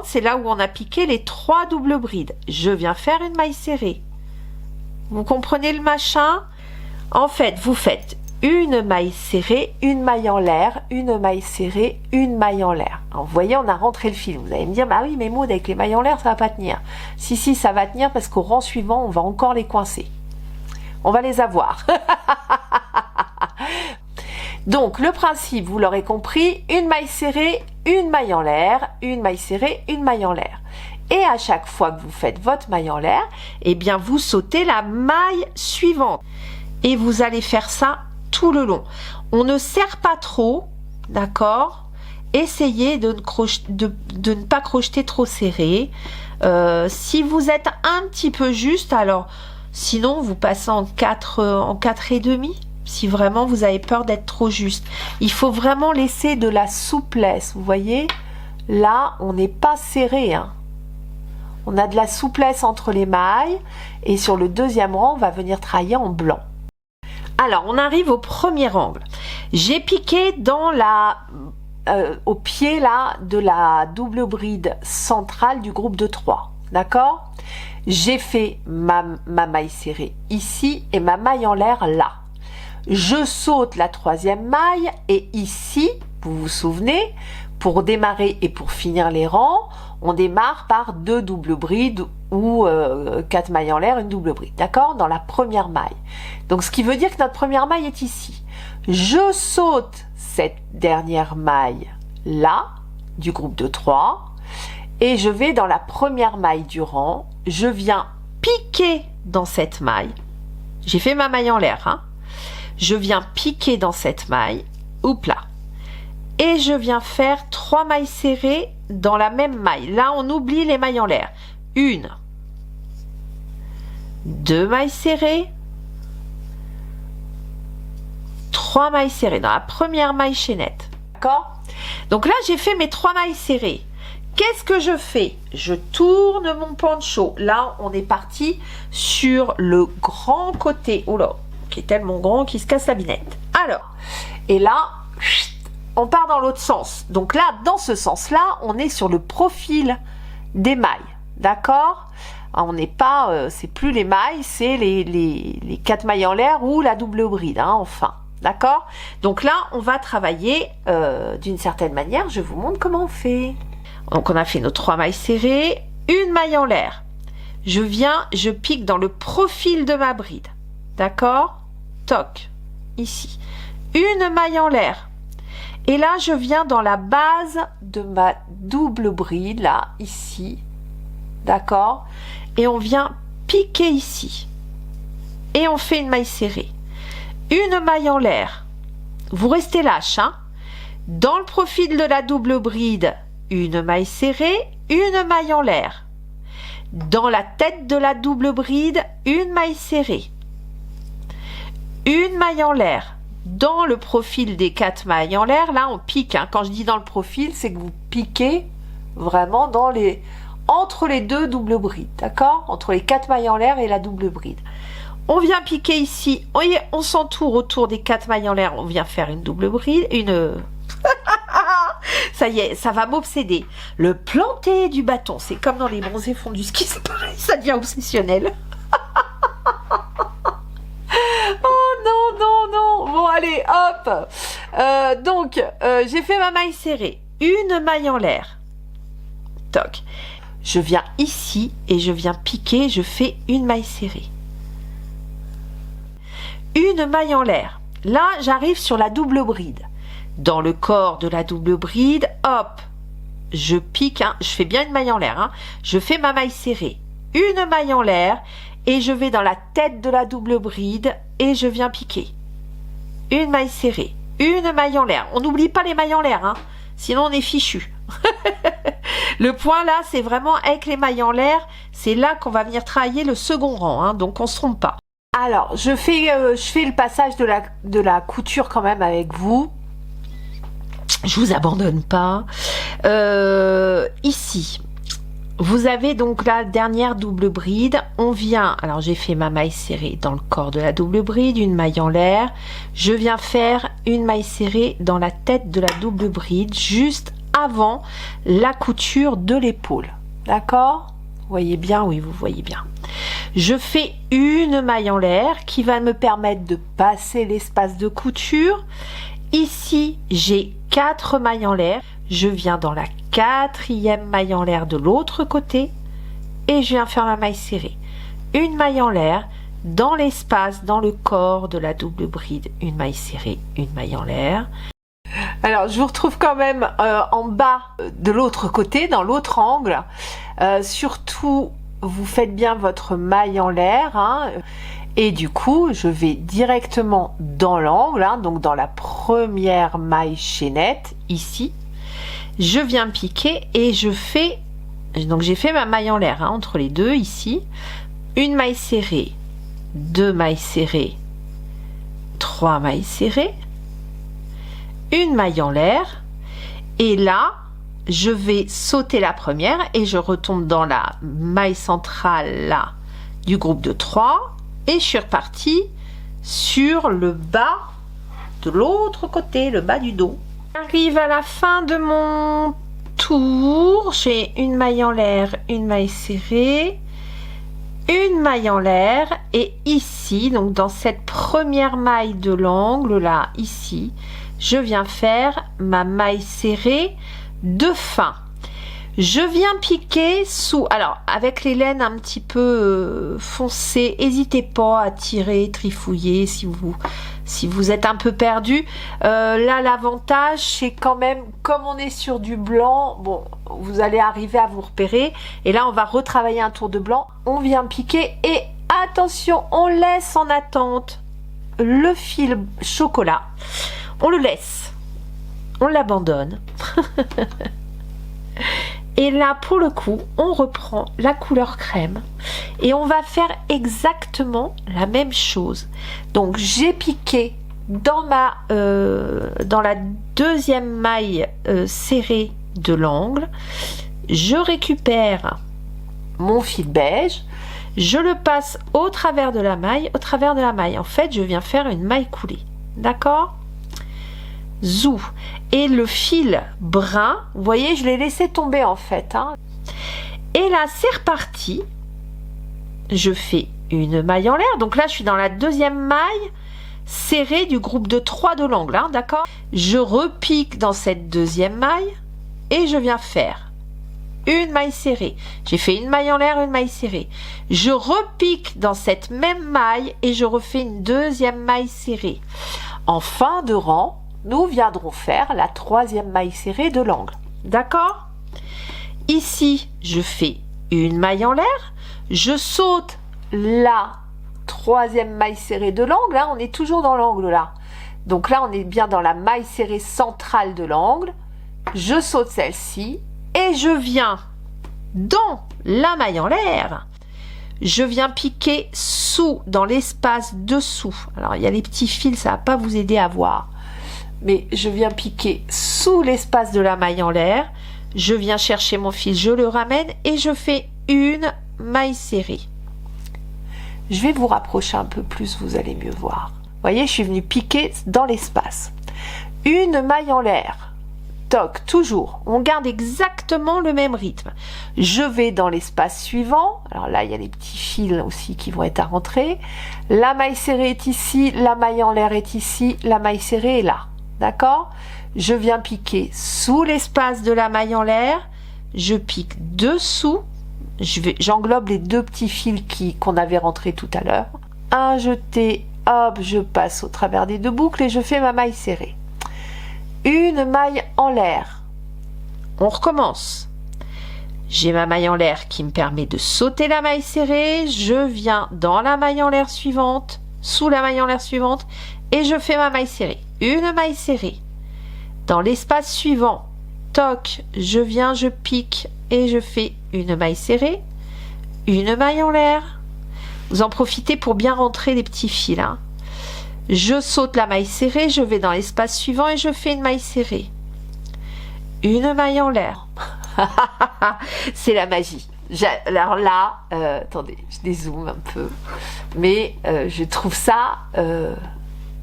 c'est là où on a piqué les 3 doubles brides, je viens faire une maille serrée. Vous comprenez le machin? En fait, vous faites une maille serrée, une maille en l'air, une maille serrée, une maille en l'air. Vous voyez, on a rentré le fil. Vous allez me dire, bah oui, mais Maud, avec les mailles en l'air, ça va pas tenir. Si, ça va tenir parce qu'au rang suivant, on va encore les coincer. On va les avoir. Donc, le principe, vous l'aurez compris, une maille serrée, une maille en l'air, une maille serrée, une maille en l'air. Et à chaque fois que vous faites votre maille en l'air, eh bien, vous sautez la maille suivante. Et vous allez faire ça tout le long. On ne serre pas trop, d'accord? Essayez de ne pas crocheter trop serré. Si vous êtes un petit peu juste, alors sinon vous passez en 4 et demi. Si vraiment vous avez peur d'être trop juste, il faut vraiment laisser de la souplesse. Vous voyez, là on n'est pas serré, hein. On a de la souplesse entre les mailles, et sur le deuxième rang on va venir travailler en blanc. Alors on arrive au premier angle. J'ai piqué dans au pied là de la double bride centrale du groupe de 3, d'accord? J'ai fait ma maille serrée ici et ma maille en l'air là. Je saute la troisième maille, et ici, vous vous souvenez, pour démarrer et pour finir les rangs, on démarre par 2 doubles brides ou 4 mailles en l'air, une double bride, d'accord? Dans la première maille. Donc ce qui veut dire que notre première maille est ici. Je saute cette dernière maille là, du groupe de 3, et je vais dans la première maille du rang, je viens piquer dans cette maille. J'ai fait ma maille en l'air, hein? Je viens piquer dans cette maille, oups là, et je viens faire 3 mailles serrées dans la même maille. Là on oublie les mailles en l'air. 1, 2 mailles serrées, 3 mailles serrées dans la première maille chaînette, d'accord? Donc là j'ai fait mes 3 mailles serrées. Qu'est-ce que je fais? Je tourne mon poncho. Là on est parti sur le grand côté, oh là, qui est tellement grand qu'il se casse la binette. Alors, et là on part dans l'autre sens. Donc là, dans ce sens-là, on est sur le profil des mailles, d'accord? On n'est pas, c'est plus les mailles, c'est les 4 mailles en l'air ou la double bride, hein, enfin, d'accord? Donc là, on va travailler d'une certaine manière. Je vous montre comment on fait. Donc on a fait nos 3 mailles serrées, une maille en l'air. Je viens, je pique dans le profil de ma bride, d'accord? Toc, ici. Une maille en l'air. Et là, je viens dans la base de ma double bride, là, ici, d'accord? Et on vient piquer ici. Et on fait une maille serrée. Une maille en l'air. Vous restez lâche, hein? Dans le profil de la double bride, une maille serrée, une maille en l'air. Dans la tête de la double bride, une maille serrée. Une maille en l'air. Dans le profil des 4 mailles en l'air, là on pique, hein. Quand je dis dans le profil, c'est que vous piquez vraiment entre les 2 doubles brides, d'accord? Entre les 4 mailles en l'air et la double bride. On vient piquer ici, on s'entoure autour des 4 mailles en l'air, on vient faire une double bride, ça y est, ça va m'obséder. Le planter du bâton, c'est comme dans les bronzés fonds du ski, c'est pareil, ça devient obsessionnel. Oh non, non, non. Bon, allez, hop. Donc, j'ai fait ma maille serrée. Une maille en l'air. Toc. je viens ici et je viens piquer, je fais une maille serrée. Une maille en l'air. Là, j'arrive sur la double bride. Dans le corps de la double bride, hop, je pique, hein, je fais bien une maille en l'air, hein, je fais ma maille serrée. Une maille en l'air et je vais dans la tête de la double bride et je viens piquer. Une maille serrée, une maille en l'air. On n'oublie pas les mailles en l'air, hein, sinon on est fichu. Le point là, c'est vraiment avec les mailles en l'air, c'est là qu'on va venir travailler le second rang, hein, donc on se trompe pas. Alors, je fais le passage de la couture quand même avec vous. Je vous abandonne pas. Ici, vous avez donc la dernière double bride. On vient, alors j'ai fait ma maille serrée dans le corps de la double bride, une maille en l'air. Je viens faire une maille serrée dans la tête de la double bride, juste avant la couture de l'épaule. D'accord ? Vous voyez bien? Oui, vous voyez bien. Je fais une maille en l'air qui va me permettre de passer l'espace de couture. Ici, j'ai 4 mailles en l'air. Je viens dans la 4e maille en l'air de l'autre côté et je viens faire ma maille serrée. Une maille en l'air dans l'espace, dans le corps de la double bride. Une maille serrée, une maille en l'air. Alors, je vous retrouve quand même en bas de l'autre côté, dans l'autre angle. Surtout, vous faites bien votre maille en l'air, hein, et du coup, je vais directement dans l'angle, hein, donc dans la première maille chaînette, ici. Je viens piquer et je fais, donc j'ai fait ma maille en l'air, hein, entre les deux, ici. Une maille serrée, 2 mailles serrées, 3 mailles serrées, une maille en l'air, et là, je vais sauter la première et je retombe dans la maille centrale là du groupe de 3 et je suis repartie sur le bas de l'autre côté, le bas du dos. J'arrive à la fin de mon tour, j'ai une maille en l'air, une maille serrée, une maille en l'air et ici, donc dans cette première maille de l'angle là, ici, je viens faire ma maille serrée de fin. Je viens piquer sous, alors avec les laines un petit peu foncées, n'hésitez pas à tirer, trifouiller si vous êtes un peu perdu. Là l'avantage c'est quand même, comme on est sur du blanc, bon, vous allez arriver à vous repérer et là on va retravailler un tour de blanc. On vient piquer et attention, on laisse en attente le fil chocolat, on le laisse, on l'abandonne. Et là, pour le coup, on reprend la couleur crème et on va faire exactement la même chose. Donc, j'ai piqué dans la deuxième maille serrée de l'angle. Je récupère mon fil beige, je le passe au travers de la maille. En fait, je viens faire une maille coulée. D'accord ? Zou. Et le fil brun, vous voyez, je l'ai laissé tomber en fait, hein. Et là c'est reparti, je fais une maille en l'air, donc là je suis dans la deuxième maille serrée du groupe de 3 de l'angle, hein, d'accord. Je repique dans cette deuxième maille et je viens faire une maille serrée. J'ai fait une maille en l'air, une maille serrée, je repique dans cette même maille et je refais une deuxième maille serrée. En fin de rang, nous viendrons faire la 3e maille serrée de l'angle. D'accord? Ici, je fais une maille en l'air, je saute la 3e maille serrée de l'angle, hein, on est toujours dans l'angle là. Donc là, on est bien dans la maille serrée centrale de l'angle. Je saute celle-ci et je viens dans la maille en l'air. Je viens piquer sous, dans l'espace dessous. Alors, il y a les petits fils, ça ne va pas vous aider à voir. Mais je viens piquer sous l'espace de la maille en l'air, je viens chercher mon fil, je le ramène et je fais une maille serrée. Je vais vous rapprocher un peu plus, vous allez mieux voir. Vous voyez, je suis venue piquer dans l'espace. Une maille en l'air, toc, toujours, on garde exactement le même rythme. Je vais dans l'espace suivant, alors là il y a les petits fils aussi qui vont être à rentrer. La maille serrée est ici, la maille en l'air est ici, la maille serrée est là. D'accord? Je viens piquer sous l'espace de la maille en l'air, je pique dessous j'englobe les deux petits fils qu'on avait rentrés tout à l'heure. Un jeté, hop, je passe au travers des deux boucles et je fais ma maille serrée. Une maille en l'air. On recommence. J'ai ma maille en l'air qui me permet de sauter la maille serrée. Je viens dans la maille en l'air suivante, sous la maille en l'air suivante, et je fais ma maille serrée. Une maille serrée. Dans l'espace suivant, toc, je viens, je pique et je fais une maille serrée, une maille en l'air. Vous en profitez pour bien rentrer les petits fils. Hein. Je saute la maille serrée, je vais dans l'espace suivant et je fais une maille serrée. Une maille en l'air. C'est la magie. Alors là, attendez, je dézoome un peu, mais je trouve ça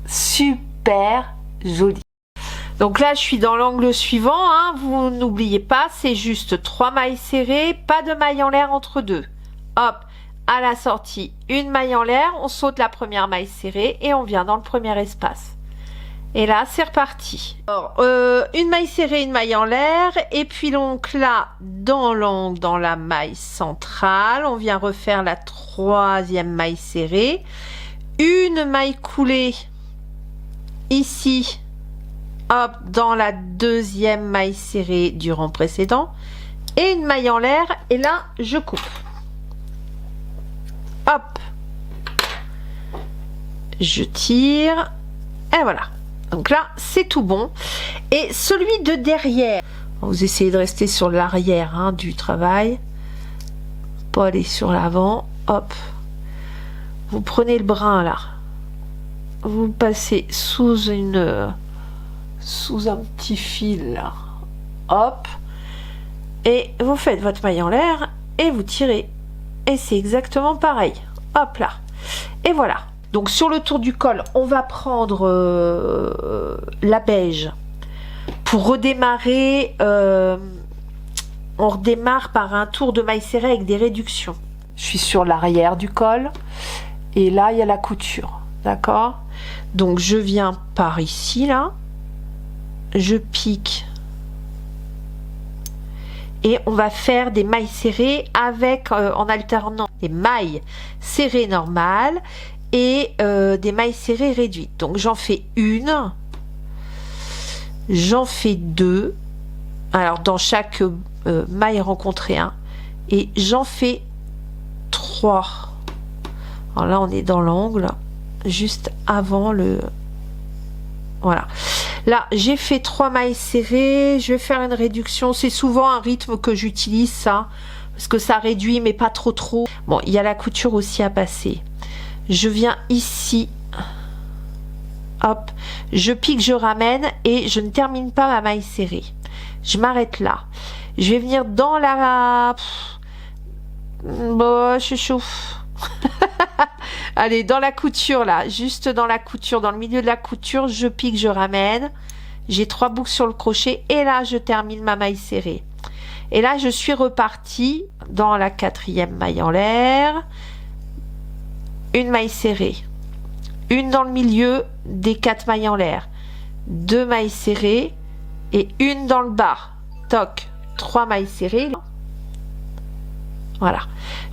super joli. Donc là, je suis dans l'angle suivant, hein, vous n'oubliez pas, c'est juste 3 mailles serrées, pas de maille en l'air entre deux. Hop, à la sortie, une maille en l'air, on saute la première maille serrée et on vient dans le premier espace. Et là, c'est reparti. Alors, une maille serrée, une maille en l'air, et puis donc là, dans l'angle, dans la maille centrale, on vient refaire la 3e maille serrée, une maille coulée ici, hop, dans la 2e maille serrée du rang précédent, et une maille en l'air, et là, je coupe. Hop, je tire, et voilà. Donc là, c'est tout bon. Et celui de derrière, vous essayez de rester sur l'arrière hein, du travail, pas aller sur l'avant. Hop, vous prenez le brin là, vous le passez sous un petit fil là. Hop, et vous faites votre maille en l'air et vous tirez. Et c'est exactement pareil. Hop là, et voilà. Donc sur le tour du col, on va prendre la beige. Pour redémarrer, on redémarre par un tour de maille serrée avec des réductions. Je suis sur l'arrière du col et là il y a la couture, d'accord? Donc je viens par ici là, je pique et on va faire des mailles serrées avec en alternant des mailles serrées normales et des mailles serrées réduites. Donc j'en fais une, j'en fais deux, alors dans chaque maille rencontrée un, et j'en fais 3. Alors là on est dans l'angle juste avant le, voilà, là j'ai fait 3 mailles serrées, je vais faire une réduction, c'est souvent un rythme que j'utilise ça parce que ça réduit mais pas trop. Bon, il y a la couture aussi à passer. Je viens ici, hop, je pique, je ramène et je ne termine pas ma maille serrée. Je m'arrête là. Je vais venir dans la... Bon, je chauffe. Allez, dans la couture là, juste dans la couture, dans le milieu de la couture, je pique, je ramène. J'ai 3 boucles sur le crochet et là, je termine ma maille serrée. Et là, je suis repartie dans la 4e maille en l'air. Une maille serrée, une dans le milieu des 4 mailles en l'air, 2 mailles serrées et une dans le bas. Toc, 3 mailles serrées. Voilà,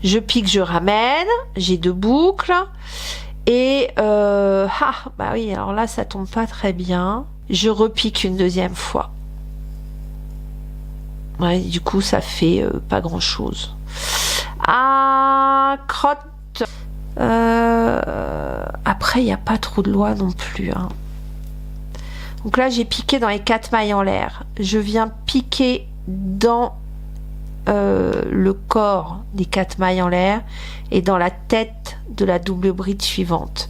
je pique, je ramène, j'ai 2 boucles et bah oui, alors là ça tombe pas très bien. Je repique une 2e fois. Ouais, du coup ça fait pas grand chose. Ah, crotte. Après il n'y a pas trop de loi non plus hein. Donc là j'ai piqué dans les 4 mailles en l'air, je viens piquer dans le corps des 4 mailles en l'air et dans la tête de la double bride suivante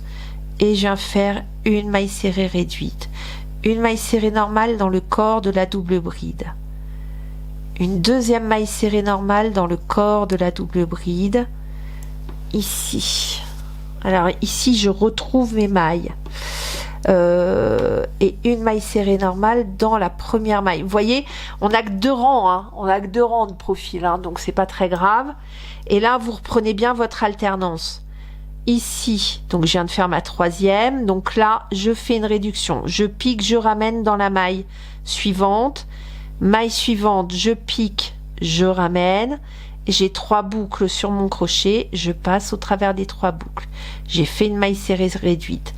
et je viens faire une maille serrée réduite, une maille serrée normale dans le corps de la double bride, une 2e maille serrée normale dans le corps de la double bride ici. Alors ici je retrouve mes mailles et une maille serrée normale dans la première maille. Vous voyez, on n'a que 2 rangs hein. On n'a que 2 rangs de profil hein, donc c'est pas très grave. Et là vous reprenez bien votre alternance ici. Donc je viens de faire ma 3e, donc là je fais une réduction, je pique, je ramène dans la maille suivante, je pique, je ramène j'ai 3 boucles sur mon crochet, je passe au travers des 3 boucles. J'ai fait une maille serrée réduite.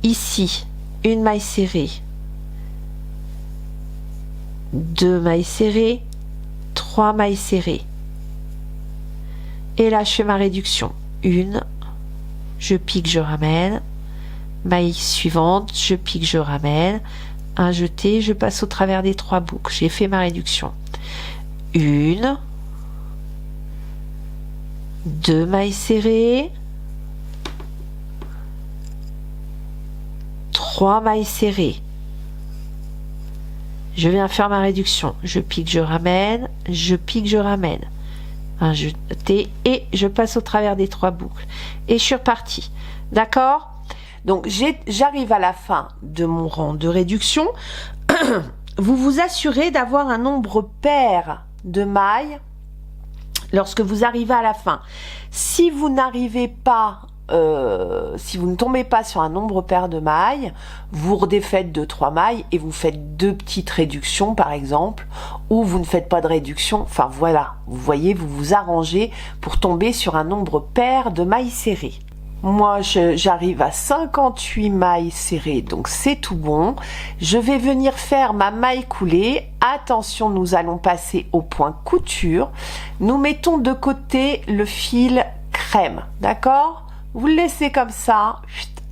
Ici, une maille serrée, 2 mailles serrées, 3 mailles serrées. Et là, je fais ma réduction. Une, je pique, je ramène. Maille suivante, je pique, je ramène. Un jeté, je passe au travers des 3 boucles. J'ai fait ma réduction. Une, 2 mailles serrées, 3 mailles serrées. Je viens faire ma réduction. Je pique, je ramène, je pique, je ramène. Un jeté et je passe au travers des 3 boucles. Et je suis repartie. D'accord? Donc j'arrive à la fin de mon rang de réduction. Vous vous assurez d'avoir un nombre pair de mailles lorsque vous arrivez à la fin. Si vous n'arrivez pas, si vous ne tombez pas sur un nombre pair de mailles, vous redéfaites 2-3 mailles et vous faites 2 petites réductions par exemple, ou vous ne faites pas de réduction. Enfin voilà, vous voyez, vous vous arrangez pour tomber sur un nombre pair de mailles serrées. Moi, j'arrive à 58 mailles serrées, donc c'est tout bon. Je vais venir faire ma maille coulée. Attention, nous allons passer au point couture. Nous mettons de côté le fil crème, d'accord? Vous le laissez comme ça,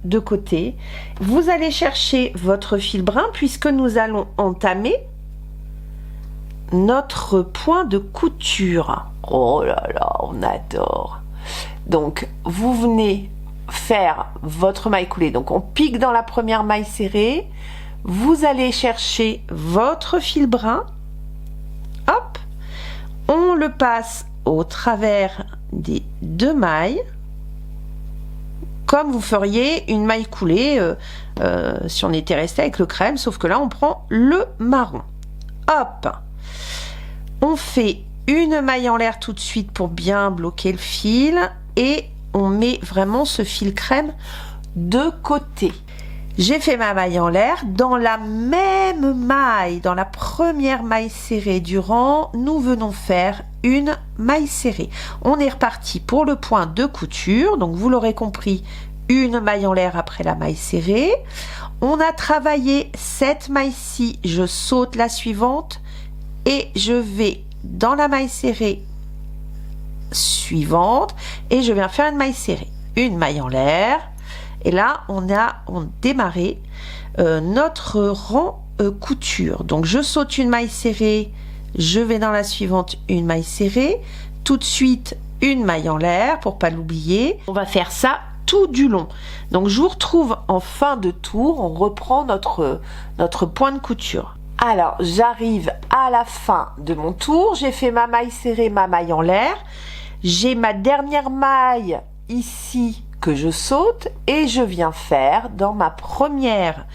de côté. Vous allez chercher votre fil brun puisque nous allons entamer notre point de couture. Oh là là, on adore. Donc, vous venez faire votre maille coulée. Donc, on pique dans la première maille serrée. Vous allez chercher votre fil brun. Hop. On le passe au travers des 2 mailles. Comme vous feriez une maille coulée si on était resté avec le crème. Sauf que là, on prend le marron. Hop. On fait une maille en l'air tout de suite pour bien bloquer le fil et on met vraiment ce fil crème de côté. J'ai fait ma maille en l'air. Dans la même maille, dans la première maille serrée du rang, nous venons faire une maille serrée. On est reparti pour le point de couture. Donc vous l'aurez compris, une maille en l'air après la maille serrée. On a travaillé cette maille-ci, je saute la suivante et je vais dans la maille serrée suivante et je viens faire une maille serrée, une maille en l'air et là on démarré notre rang couture. Donc je saute une maille serrée, je vais dans la suivante, une maille serrée, tout de suite une maille en l'air pour pas l'oublier. On va faire ça tout du long. Donc je vous retrouve en fin de tour, on reprend notre point de couture. Alors j'arrive à la fin de mon tour, j'ai fait ma maille serrée, ma maille en l'air. J'ai ma dernière maille ici que je saute et je viens faire dans ma première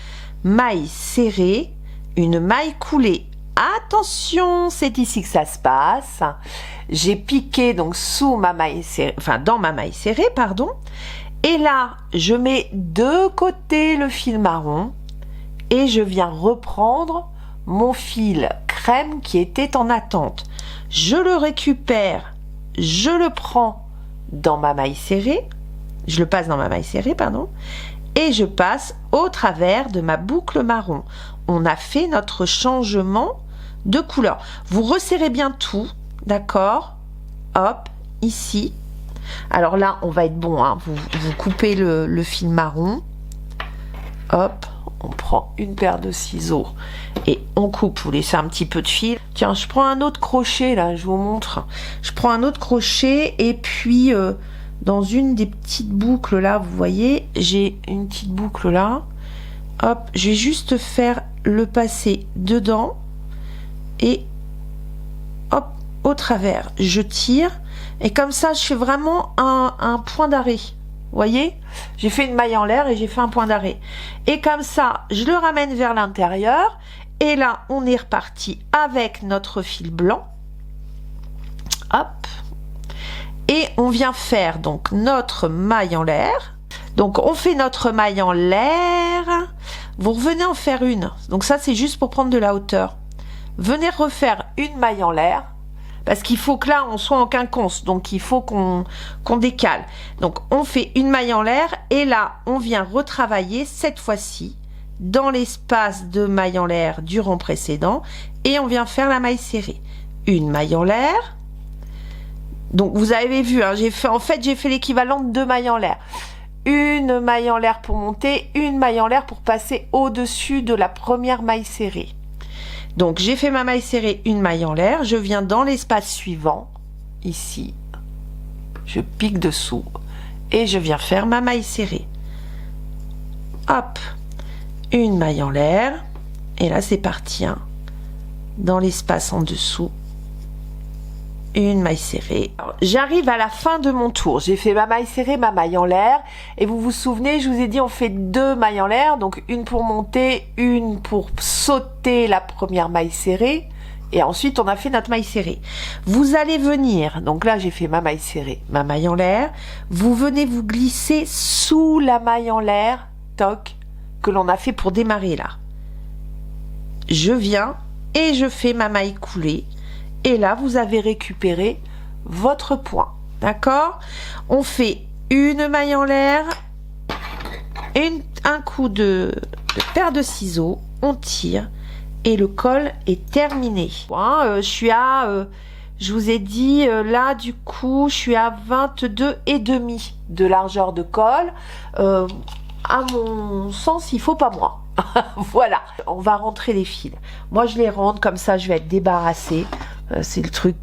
maille serrée une maille coulée. Attention, c'est ici que ça se passe. J'ai piqué donc sous ma maille serrée, enfin dans ma maille serrée, pardon. Et là, je mets de côté le fil marron et je viens reprendre mon fil crème qui était en attente. Je le récupère. Je le prends dans ma maille serrée, je le passe dans ma maille serrée, pardon, et je passe au travers de ma boucle marron. On a fait notre changement de couleur. Vous resserrez bien tout, d'accord? Hop, ici. Alors là, on va être bon, hein. Vous coupez le fil marron. Hop, on prend une paire de ciseaux et on coupe. Vous laissez un petit peu de fil. Tiens, je prends un autre crochet là, je vous montre. Je prends un autre crochet et puis dans une des petites boucles là, vous voyez, j'ai une petite boucle là. Hop, je vais juste faire le passer dedans et hop, au travers. Je tire et comme ça, je fais vraiment un point d'arrêt. Vous voyez, j'ai fait une maille en l'air et j'ai fait un point d'arrêt. Et comme ça, je le ramène vers l'intérieur. Et là, on est reparti avec notre fil blanc. Hop. Et on vient faire donc notre maille en l'air. Donc, on fait notre maille en l'air. Vous revenez en faire une. Donc ça, c'est juste pour prendre de la hauteur. Venez refaire une maille en l'air. parce qu'il faut que là on soit en quinconce, donc il faut qu'on décale. Donc on fait une maille en l'air et là on vient retravailler cette fois-ci dans l'espace de maille en l'air du rang précédent et on vient faire la maille serrée. Une maille en l'air. Donc vous avez vu, hein, j'ai fait l'équivalent de 2 mailles en l'air. Une maille en l'air pour monter, une maille en l'air pour passer au-dessus de la première maille serrée. Donc j'ai fait ma maille serrée, une maille en l'air, je viens dans l'espace suivant, ici, je pique dessous et je viens faire ma maille serrée. Hop, une maille en l'air et là c'est parti, hein, dans l'espace en dessous. Une maille serrée. J'arrive à la fin de mon tour. J'ai fait ma maille serrée, ma maille en l'air. Et vous vous souvenez, je vous ai dit, on fait 2 mailles en l'air. Donc une pour monter, une pour sauter la première maille serrée. Et ensuite, on a fait notre maille serrée. Vous allez venir, donc là, j'ai fait ma maille serrée, ma maille en l'air. Vous venez vous glisser sous la maille en l'air, toc, que l'on a fait pour démarrer là. Je viens et je fais ma maille coulée. Et là, vous avez récupéré votre point. D'accord? On fait une maille en l'air, un coup de paire de ciseaux, on tire et le col est terminé. Je suis à, je vous ai dit, là, du coup, je suis à 22,5 de largeur de col. À mon sens, il faut pas moins. Voilà, on va rentrer les fils. Moi, je les rentre comme ça, je vais être débarrassée. C'est le truc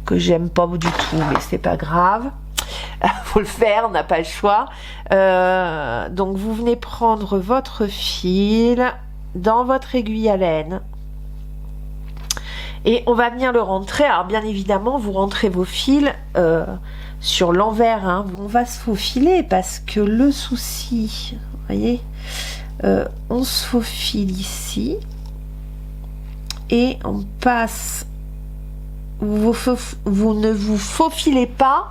que j'aime pas du tout, mais c'est pas grave. Faut le faire, on n'a pas le choix. Donc vous venez prendre votre fil dans votre aiguille à laine et on va venir le rentrer. Alors bien évidemment, vous rentrez vos fils sur l'envers, hein. On va se faufiler parce que le souci, vous voyez, on se faufile ici. Et on passe, vous ne vous faufilez pas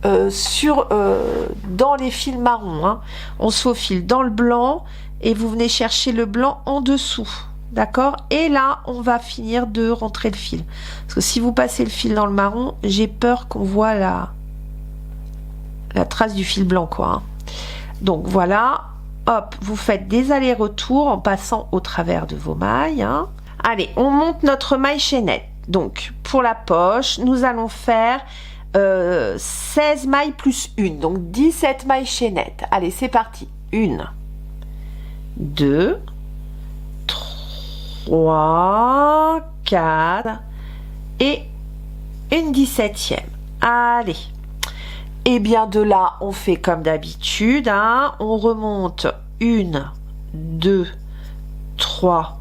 dans les fils marrons, hein. On se faufile dans le blanc et vous venez chercher le blanc en dessous, d'accord? Et là, on va finir de rentrer le fil. Parce que si vous passez le fil dans le marron, j'ai peur qu'on voit la trace du fil blanc, quoi, hein. Donc voilà, hop, vous faites des allers-retours en passant au travers de vos mailles, hein. Allez, on monte notre maille chaînette. Donc, pour la poche, nous allons faire 16 mailles plus 1. Donc, 17 mailles chaînettes. Allez, c'est parti. 1, 2, 3, 4 et une 17e. Allez. Et bien, de là, on fait comme d'habitude, hein. On remonte 1, 2, 3,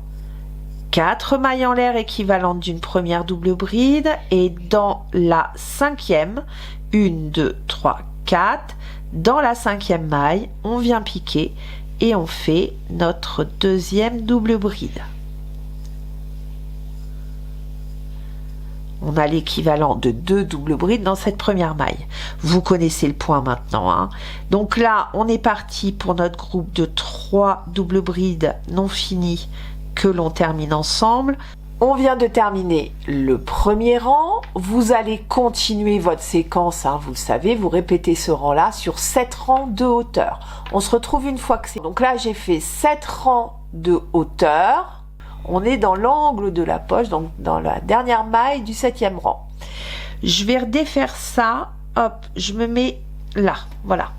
4 mailles en l'air équivalentes d'une première double bride et dans la 5e, 1, 2, 3, 4, dans la 5e maille, on vient piquer et on fait notre 2e double bride. On a l'équivalent de 2 doubles brides dans cette première maille. Vous connaissez le point maintenant, hein. Donc là, on est parti pour notre groupe de 3 doubles brides non finies que l'on termine ensemble. On vient de terminer le premier rang. Vous allez continuer votre séquence, hein, vous le savez, vous répétez ce rang-là sur 7 rangs de hauteur. On se retrouve une fois que c'est... Donc là, j'ai fait 7 rangs de hauteur. On est dans l'angle de la poche, donc dans la dernière maille du 7e rang. Je vais redéfaire ça. Hop, je me mets là, voilà.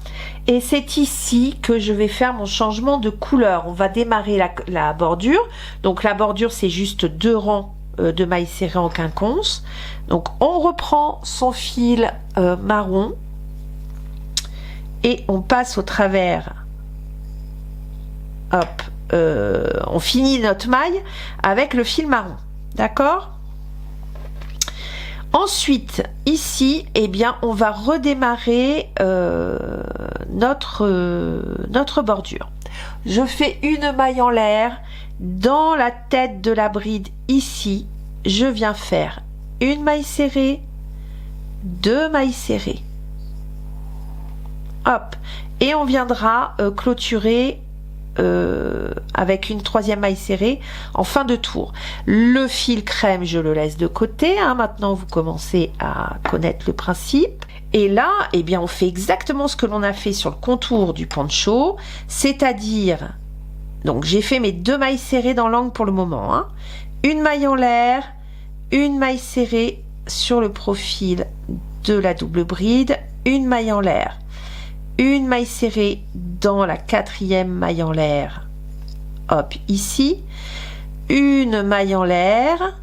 Et c'est ici que je vais faire mon changement de couleur. On va démarrer la bordure. Donc la bordure, c'est juste 2 rangs de mailles serrées en quinconce. Donc on reprend son fil marron et on passe au travers. Hop, on finit notre maille avec le fil marron. D'accord ? Ensuite, ici, eh bien, on va redémarrer notre bordure. Je fais une maille en l'air dans la tête de la bride ici. Je viens faire une maille serrée, 2 mailles serrées. Hop, et on viendra clôturer avec une troisième maille serrée en fin de tour. Le fil crème, je le laisse de côté, hein. Maintenant vous commencez à connaître le principe. Et là, eh bien, on fait exactement ce que l'on a fait sur le contour du poncho, c'est-à-dire, donc j'ai fait mes 2 mailles serrées dans l'angle pour le moment, hein. Une maille en l'air, une maille serrée sur le profil de la double bride, une maille en l'air, une maille serrée dans la 4e maille en l'air, hop, ici, une maille en l'air,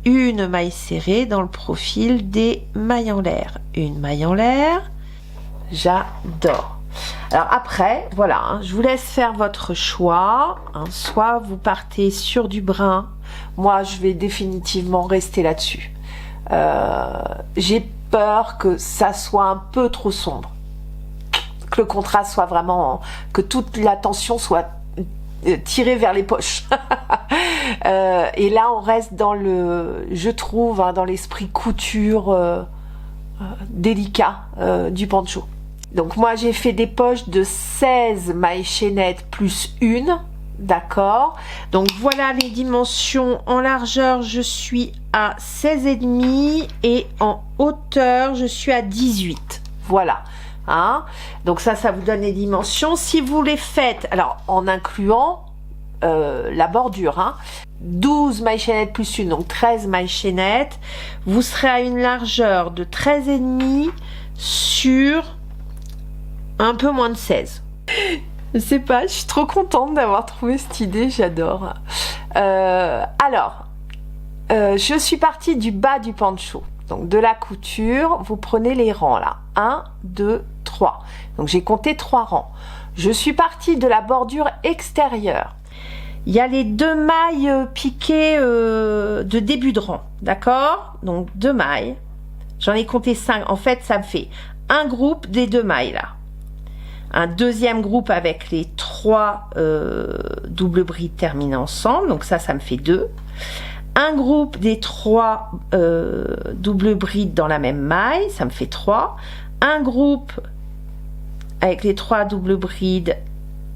une maille serrée dans le profil des mailles en l'air, une maille en l'air. J'adore. Alors après, voilà, hein, je vous laisse faire votre choix, hein. Soit vous partez sur du brun, moi je vais définitivement rester là-dessus. J'ai peur que ça soit un peu trop sombre, que le contraste soit vraiment, que toute l'attention soit tirée vers les poches. Et là on reste dans le, je trouve, hein, dans l'esprit couture délicat du poncho. Donc moi j'ai fait des poches de 16 mailles chaînettes plus une, d'accord. Donc voilà les dimensions. En largeur je suis à 16,5 et en hauteur je suis à 18. Voilà, hein. Donc ça vous donne les dimensions. Si vous les faites, alors en incluant la bordure, hein, 12 mailles chaînettes plus une, donc 13 mailles chaînettes, vous serez à une largeur de 13,5 sur un peu moins de 16. Je sais pas, je suis trop contente d'avoir trouvé cette idée, j'adore. Alors, je suis partie du bas du poncho, donc de la couture, vous prenez les rangs là, 1, 2, 3. Donc j'ai compté 3 rangs. Je suis partie de la bordure extérieure. Il y a les 2 mailles piquées de début de rang, d'accord? Donc 2 mailles, j'en ai compté 5, en fait ça me fait un groupe des 2 mailles là. Un deuxième groupe avec les 3 doubles brides terminées ensemble, donc ça me fait 2. Un groupe des 3 doubles brides dans la même maille, ça me fait 3. Un groupe avec les 3 doubles brides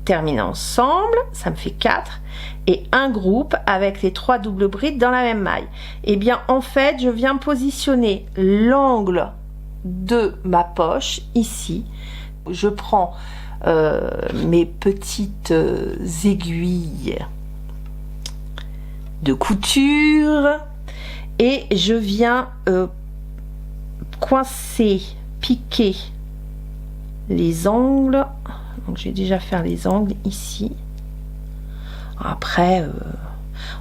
terminées ensemble, ça me fait 4. Et un groupe avec les 3 doubles brides dans la même maille. Et bien en fait, je viens positionner l'angle de ma poche ici. Je prends mes petites aiguilles de couture et je viens coincer, piquer les angles. Donc je vais déjà faire les angles ici. Après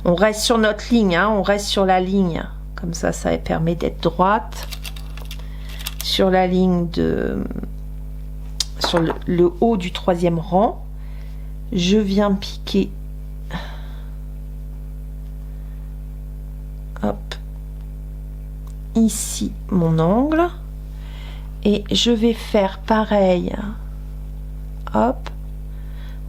on reste sur notre ligne, hein, on reste sur la ligne, comme ça permet d'être droite sur la ligne de, sur le haut du 3e rang. Je viens piquer, hop, ici mon angle et je vais faire pareil, hop.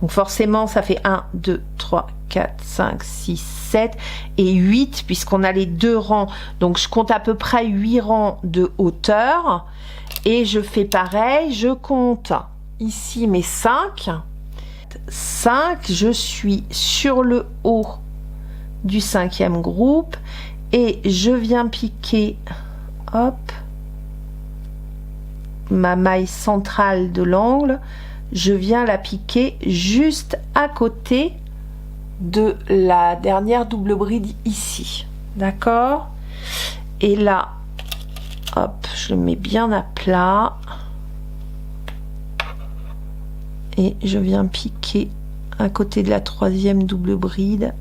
Donc forcément ça fait 1, 2, 3, 4, 5, 6, 7 et 8 puisqu'on a les 2 rangs. Donc je compte à peu près 8 rangs de hauteur et je fais pareil, je compte ici mes 5. 5, je suis sur le haut du 5e groupe et je viens piquer, hop, ma maille centrale de l'angle. Je viens la piquer juste à côté de la dernière double bride ici, d'accord. Et là, hop, je le mets bien à plat et je viens piquer à côté de la 3e double bride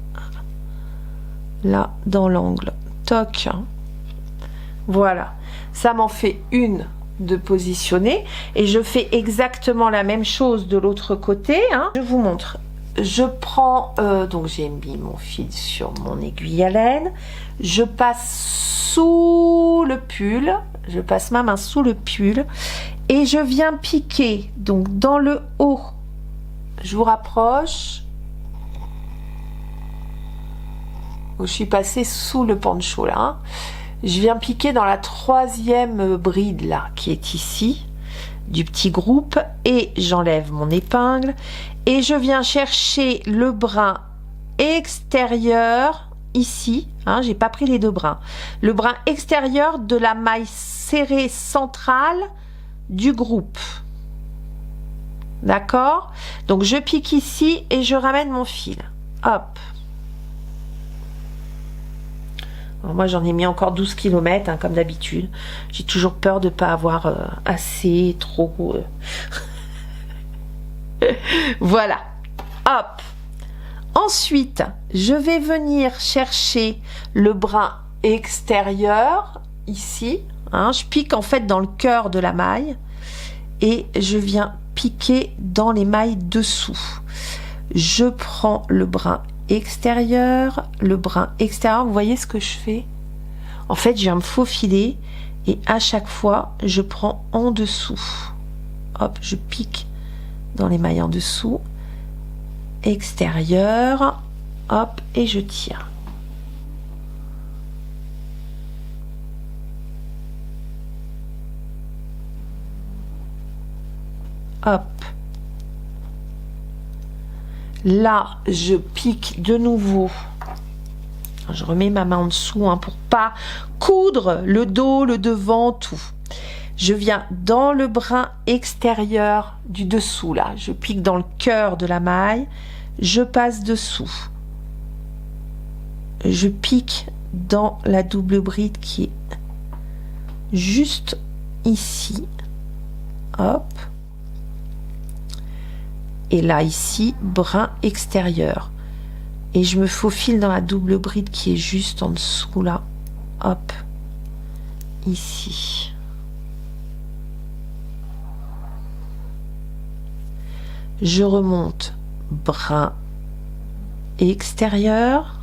là dans l'angle, toc. Voilà, ça m'en fait une de positionner et je fais exactement la même chose de l'autre côté, hein. Je vous montre. Je prends donc j'ai mis mon fil sur mon aiguille à laine, je passe sous le pull, je passe ma main sous le pull et je viens piquer donc dans le haut. Je vous rapproche. Je suis passée sous le poncho là, hein. Je viens piquer dans la 3e bride là qui est ici du petit groupe et j'enlève mon épingle et je viens chercher le brin extérieur ici, hein, j'ai pas pris les deux brins, le brin extérieur de la maille serrée centrale du groupe. D'accord? Donc je pique ici et je ramène mon fil. Hop. Alors moi j'en ai mis encore 12 km hein, comme d'habitude. J'ai toujours peur de ne pas avoir assez, trop. Voilà. Hop. Ensuite, je vais venir chercher le brin extérieur ici. Hein, je pique en fait dans le cœur de la maille et je viens piquer dans les mailles dessous. Je prends le brin extérieur, vous voyez ce que je fais? En fait, je viens me faufiler et à chaque fois, je prends en dessous. Hop, je pique dans les mailles en dessous. Extérieur, hop, et je tire. Hop. Là, je pique de nouveau. Je remets ma main en dessous hein, pour pas coudre le dos, le devant, tout. Je viens dans le brin extérieur du dessous, là. Je pique dans le cœur de la maille. Je passe dessous. Je pique dans la double bride qui est juste ici. Hop. Et là, ici, brin extérieur. Et je me faufile dans la double bride qui est juste en dessous, là. Hop. Ici. Je remonte brin extérieur.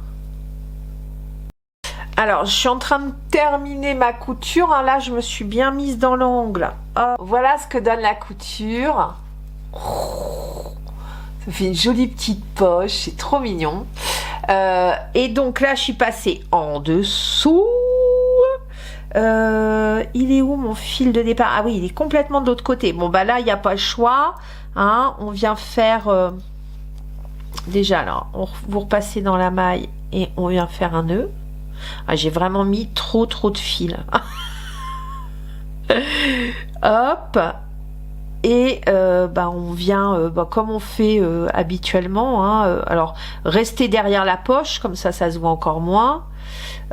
Alors, je suis en train de terminer ma couture. Hein. Là, je me suis bien mise dans l'angle. Voilà ce que donne la couture. Ça fait une jolie petite poche, c'est trop mignon. Et donc là, je suis passée en dessous. Il est où mon fil de départ? Ah oui, il est complètement de l'autre côté. Bon, bah là, il n'y a pas le choix. Hein. On vient faire... déjà, là, vous repassez dans la maille et on vient faire un nœud. Ah, j'ai vraiment mis trop de fil. Hop. Et on vient comme on fait habituellement hein, alors restez derrière la poche comme ça se voit encore moins.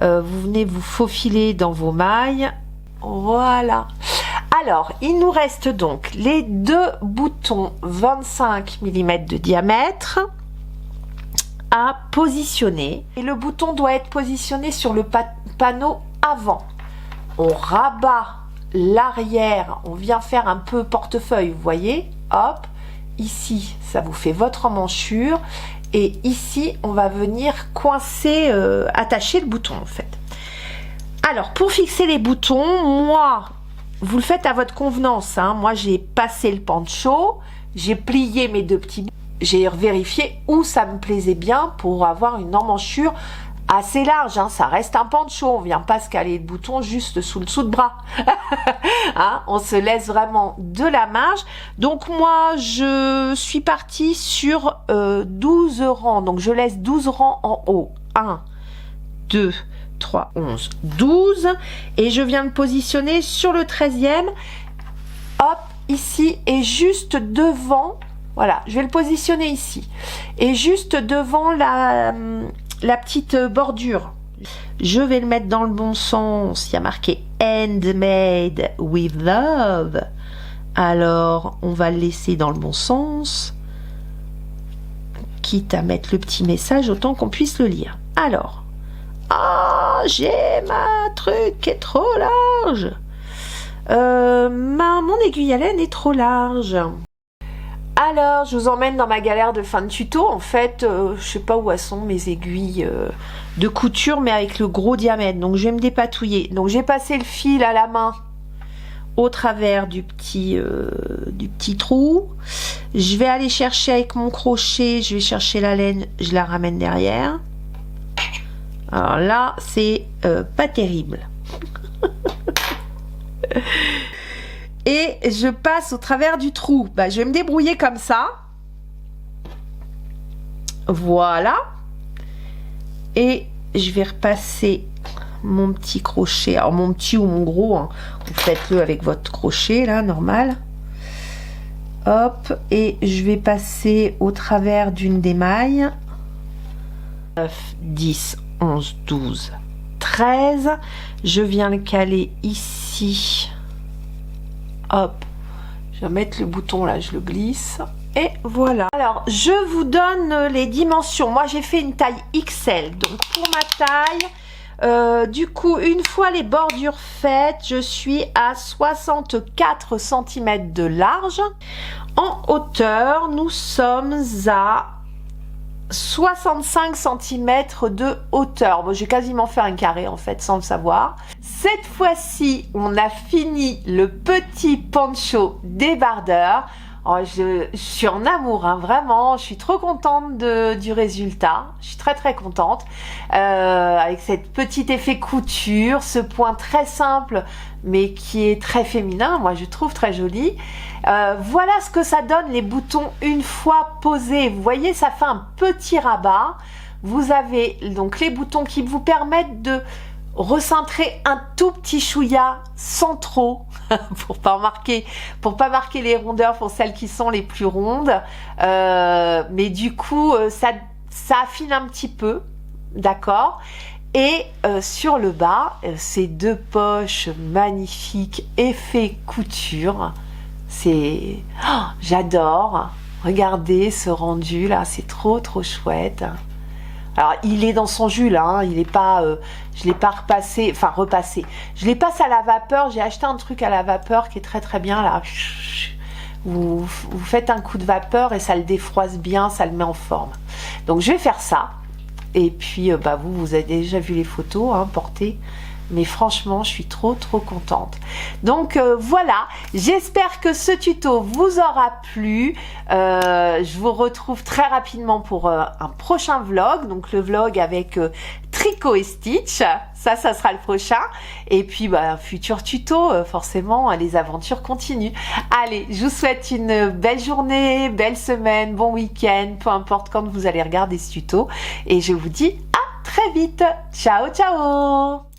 Vous venez vous faufiler dans vos mailles. Voilà. Alors il nous reste donc les deux boutons 25 mm de diamètre à positionner et le bouton doit être positionné sur le panneau avant. On rabat l'arrière, on vient faire un peu portefeuille, vous voyez, hop, ici ça vous fait votre emmanchure et ici on va venir coincer, attacher le bouton en fait. Alors pour fixer les boutons, moi vous le faites à votre convenance hein. Moi j'ai passé le pancho, j'ai plié mes deux petits bouts, j'ai vérifié où ça me plaisait bien pour avoir une emmanchure assez large, hein, ça reste un pancho, on vient pas se caler le bouton juste sous le dessous de bras. Hein, on se laisse vraiment de la marge. Donc moi je suis partie sur 12 rangs, donc je laisse 12 rangs en haut. 1, 2, 3, 11, 12 et je viens me positionner sur le 13e, hop, ici et juste devant, voilà, je vais le positionner ici et juste devant la petite bordure. Je vais le mettre dans le bon sens. Il y a marqué Handmade with Love. Alors, on va le laisser dans le bon sens. Quitte à mettre le petit message, autant qu'on puisse le lire. Alors, j'ai ma truc qui est trop large. Mon aiguille à laine est trop large. Alors, je vous emmène dans ma galère de fin de tuto. En fait, je sais pas où elles sont mes aiguilles de couture, mais avec le gros diamètre. Donc, je vais me dépatouiller. Donc, j'ai passé le fil à la main au travers du petit trou. Je vais aller chercher avec mon crochet. Je vais chercher la laine. Je la ramène derrière. Alors là, c'est pas terrible. Et je passe au travers du trou. Bah, je vais me débrouiller comme ça. Voilà. Et je vais repasser mon petit crochet, alors mon petit ou mon gros, hein. Vous faites-le avec votre crochet là, normal. Hop, et je vais passer au travers d'une des mailles. 9, 10, 11, 12, 13. Je viens le caler ici. Hop, je vais mettre le bouton là, je le glisse. Et voilà. Alors, je vous donne les dimensions. Moi, j'ai fait une taille XL. Donc, pour ma taille, du coup, une fois les bordures faites, je suis à 64 cm de large. En hauteur, nous sommes à 65 cm de hauteur. Bon, j'ai quasiment fait un carré en fait, sans le savoir. Cette fois-ci, on a fini le petit poncho débardeur. Oh, je suis en amour, hein, vraiment. Je suis trop contente du résultat. Je suis très très contente. Avec cette petite effet couture, ce point très simple, mais qui est très féminin. Moi, je trouve très joli. Voilà ce que ça donne les boutons une fois posés. Vous voyez, ça fait un petit rabat. Vous avez donc les boutons qui vous permettent de recentrer un tout petit chouïa sans trop pour pas marquer les rondeurs pour celles qui sont les plus rondes, mais du coup ça affine un petit peu, d'accord. Et sur le bas, ces deux poches magnifiques, effet couture, c'est j'adore. Regardez ce rendu là, c'est trop chouette. Alors, il est dans son jus là, hein, il est pas, je l'ai pas repassé, enfin repassé. Je les passe à la vapeur, j'ai acheté un truc à la vapeur qui est très bien là. Vous faites un coup de vapeur et ça le défroisse bien, ça le met en forme. Donc, je vais faire ça. Et puis, vous avez déjà vu les photos, hein, portées. Mais franchement, je suis trop contente. Donc voilà, j'espère que ce tuto vous aura plu. Je vous retrouve très rapidement pour un prochain vlog. Donc le vlog avec tricot et stitch. Ça sera le prochain. Et puis, un futur tuto, forcément, les aventures continuent. Allez, je vous souhaite une belle journée, belle semaine, bon week-end, peu importe quand vous allez regarder ce tuto. Et je vous dis à très vite. Ciao, ciao!